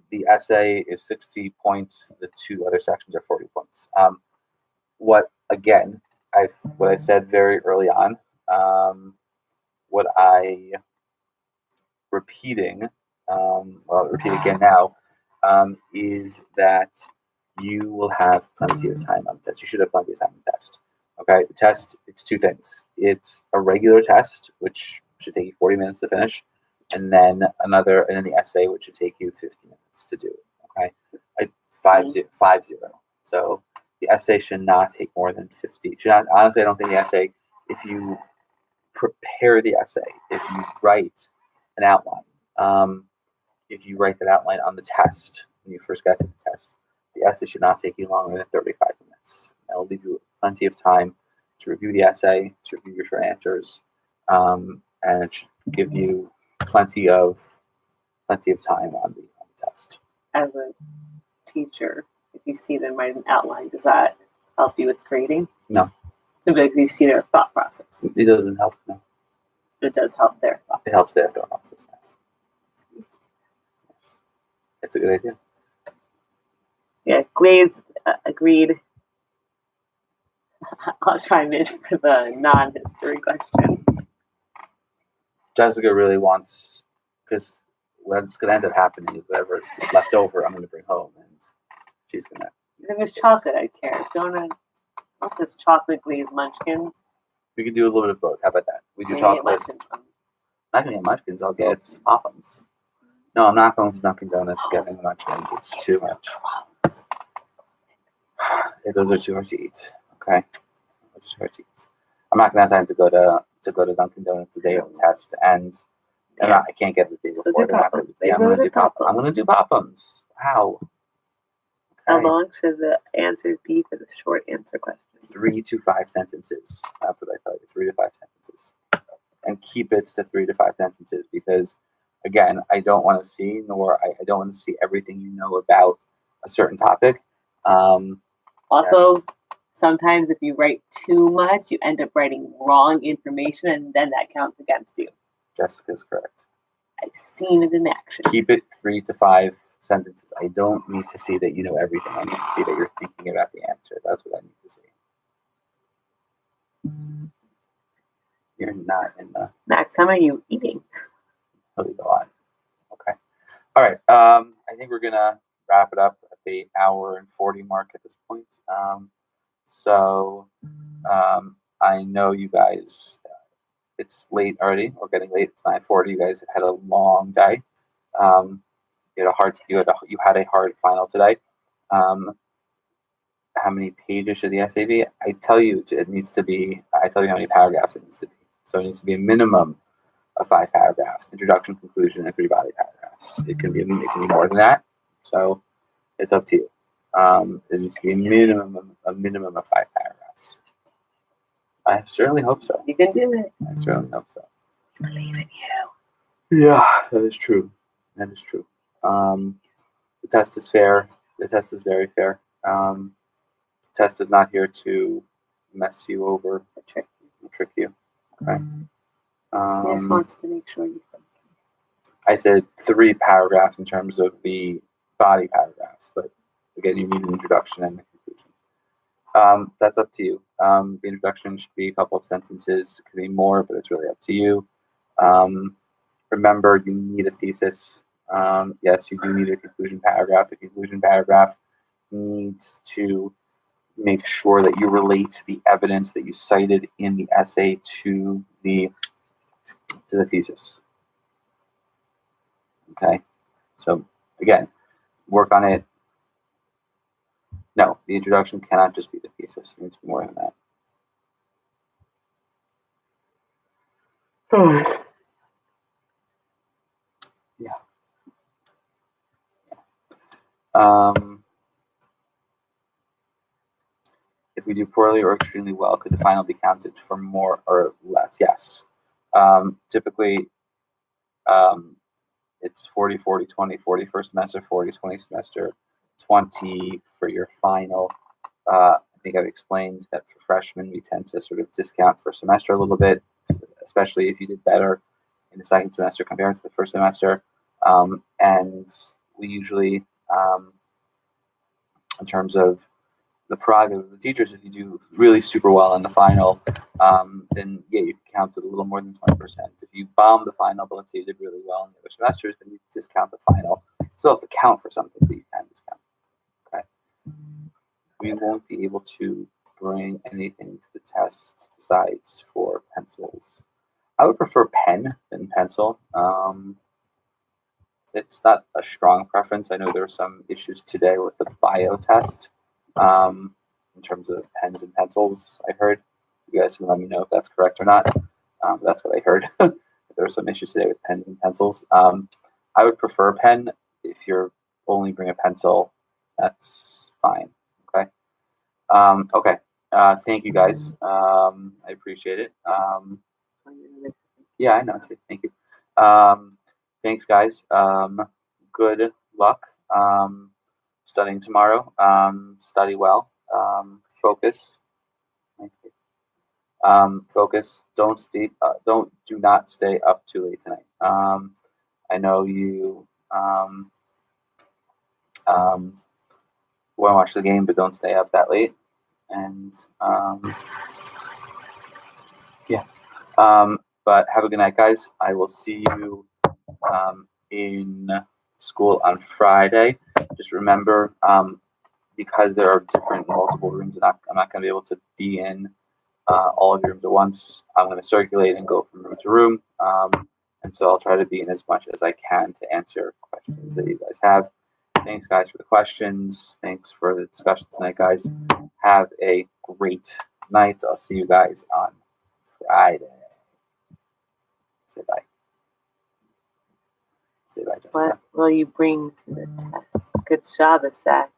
The essay is 60 points. The 2 other sections are 40 points. What I said very early on, what I repeating, I'll repeat again now, is that you will have plenty of time on the test. You should have plenty of time on the test. Okay, the test, it's 2 things. It's a regular test, which should take you 40 minutes to finish, and then the essay, which should take you 50 minutes to do. Okay, 5-0. So the essay should not take more than 50. Honestly, I don't think the essay, if you prepare the essay, if you write an outline, if you write that outline on the test, when you first get to the test, the essay should not take you longer than 35 minutes. That will leave you plenty of time to review the essay, to review your short answers, and it should give you plenty of time on the test. As a teacher, if you see them write an outline, does that help you with grading? No. Because you see their thought process. It doesn't help. No. It does help their thought. It helps their thought process. Yes. It's a good idea. Yeah, Glaze agreed. I'll chime in for the non-history question. Jessica really wants, because what's going to end up happening is whatever's left over, I'm going to bring home, and she's going to. If it was chocolate, I'd care. Don't I want this chocolate glazed munchkins? We could do a little bit of both. How about that? We do Maybe get chocolate. munchkins from- I'm not going to get munchkins. I'll get Poppums. No, I'm not going to Dunkin' Donuts to get any munchkins. It's too much. Yeah, those are too hard to eat. Okay, those are too hard to eat. I'm not going to have time to go to Dunkin' Donuts the day of the test, and I can't get it the day So before. do They're not gonna- Poppums. yeah, I'm They going to do do Poppums. Poppums. I'm going to do Poppums. Wow. How Okay. long should the answer be for the short answer questions? 3 to 5 sentences. That's what I tell you. 3 to 5 sentences, and keep it to 3 to 5 sentences because, again, I don't want to see, I don't want to see everything you know about a certain topic. Also, sometimes if you write too much, you end up writing wrong information, and then that counts against you. Jessica's correct. I've seen it in action. Keep it 3 to 5 sentences. I don't need to see that you know everything. I need to see that you're thinking about the answer. That's what I need to see. You're not in the Max, how many are you eating? really a lot. Okay. All right. I think we're gonna wrap it up at the hour and 40 mark at this point. I know you guys. It's late already. We're getting late. It's 9:40. You guys have had a long day. You had a hard final today. How many pages should the essay be? I tell you it needs to be. I tell you how many paragraphs it needs to be. So it needs to be a minimum of 5 paragraphs: introduction, conclusion, and 3 body paragraphs. It can be more than that. So it's up to you. It needs to be a minimum of 5 paragraphs. I certainly hope so. You can do it. I certainly hope so. I believe in you. Yeah, that is true. That is true. The test is fair. The test is very fair. The test is not here to mess you over or trick you. Okay. He just wants to make sure you think. I said 3 paragraphs in terms of the body paragraphs, but again, you need an introduction and a conclusion. That's up to you. The introduction should be a couple of sentences. It could be more, but it's really up to you. Remember, you need a thesis. Yes, you do need a conclusion paragraph. The conclusion paragraph needs to make sure that you relate the evidence that you cited in the essay to the thesis. Okay, so again, work on it. No, the introduction cannot just be the thesis. It needs to be more than that. Yeah. If we do poorly or extremely well, could the final be counted for more or less? Yes. Typically, it's 40, 40, 20, 40 first semester, 40, 20 semester, 20 for your final. I think I've explained that for freshmen, we tend to sort of discount for semester a little bit, especially if you did better in the second semester compared to the first semester. And we usually, in terms of the prerogative of the teachers, if you do really super well in the final, then yeah, you can count it a little more than 20%. If you bomb the final, but let's say you did really well in the other semesters, then you discount the final. You still have to count for something, but you can discount. Okay. We won't be able to bring anything to the test besides for pencils. I would prefer pen than pencil. It's not a strong preference. I know there are some issues today with the bio test. In terms of pens and pencils, I heard. You guys can let me know if that's correct or not. That's what I heard. There are some issues today with pens and pencils. I would prefer pen. If you're only bring a pencil, that's fine. Okay. Okay. Thank you guys. I appreciate it. Yeah, I know. Thank you. Thanks, guys. Good luck studying tomorrow. Study well. Focus. Thank you. Focus. Do not stay up too late tonight. I know you want to watch the game, but don't stay up that late. And yeah. But have a good night, guys. I will see you in school on Friday. Just remember, because there are different multiple rooms, I'm not going to be able to be in all of your rooms at once. I'm going to circulate and go from room to room. And so I'll try to be in as much as I can to answer questions that you guys have. Thanks, guys, for the questions. Thanks for the discussion tonight, guys. Have a great night. I'll see you guys on Friday. Say bye. Say bye, Jessica. What will you bring to the test? Good job, Zach.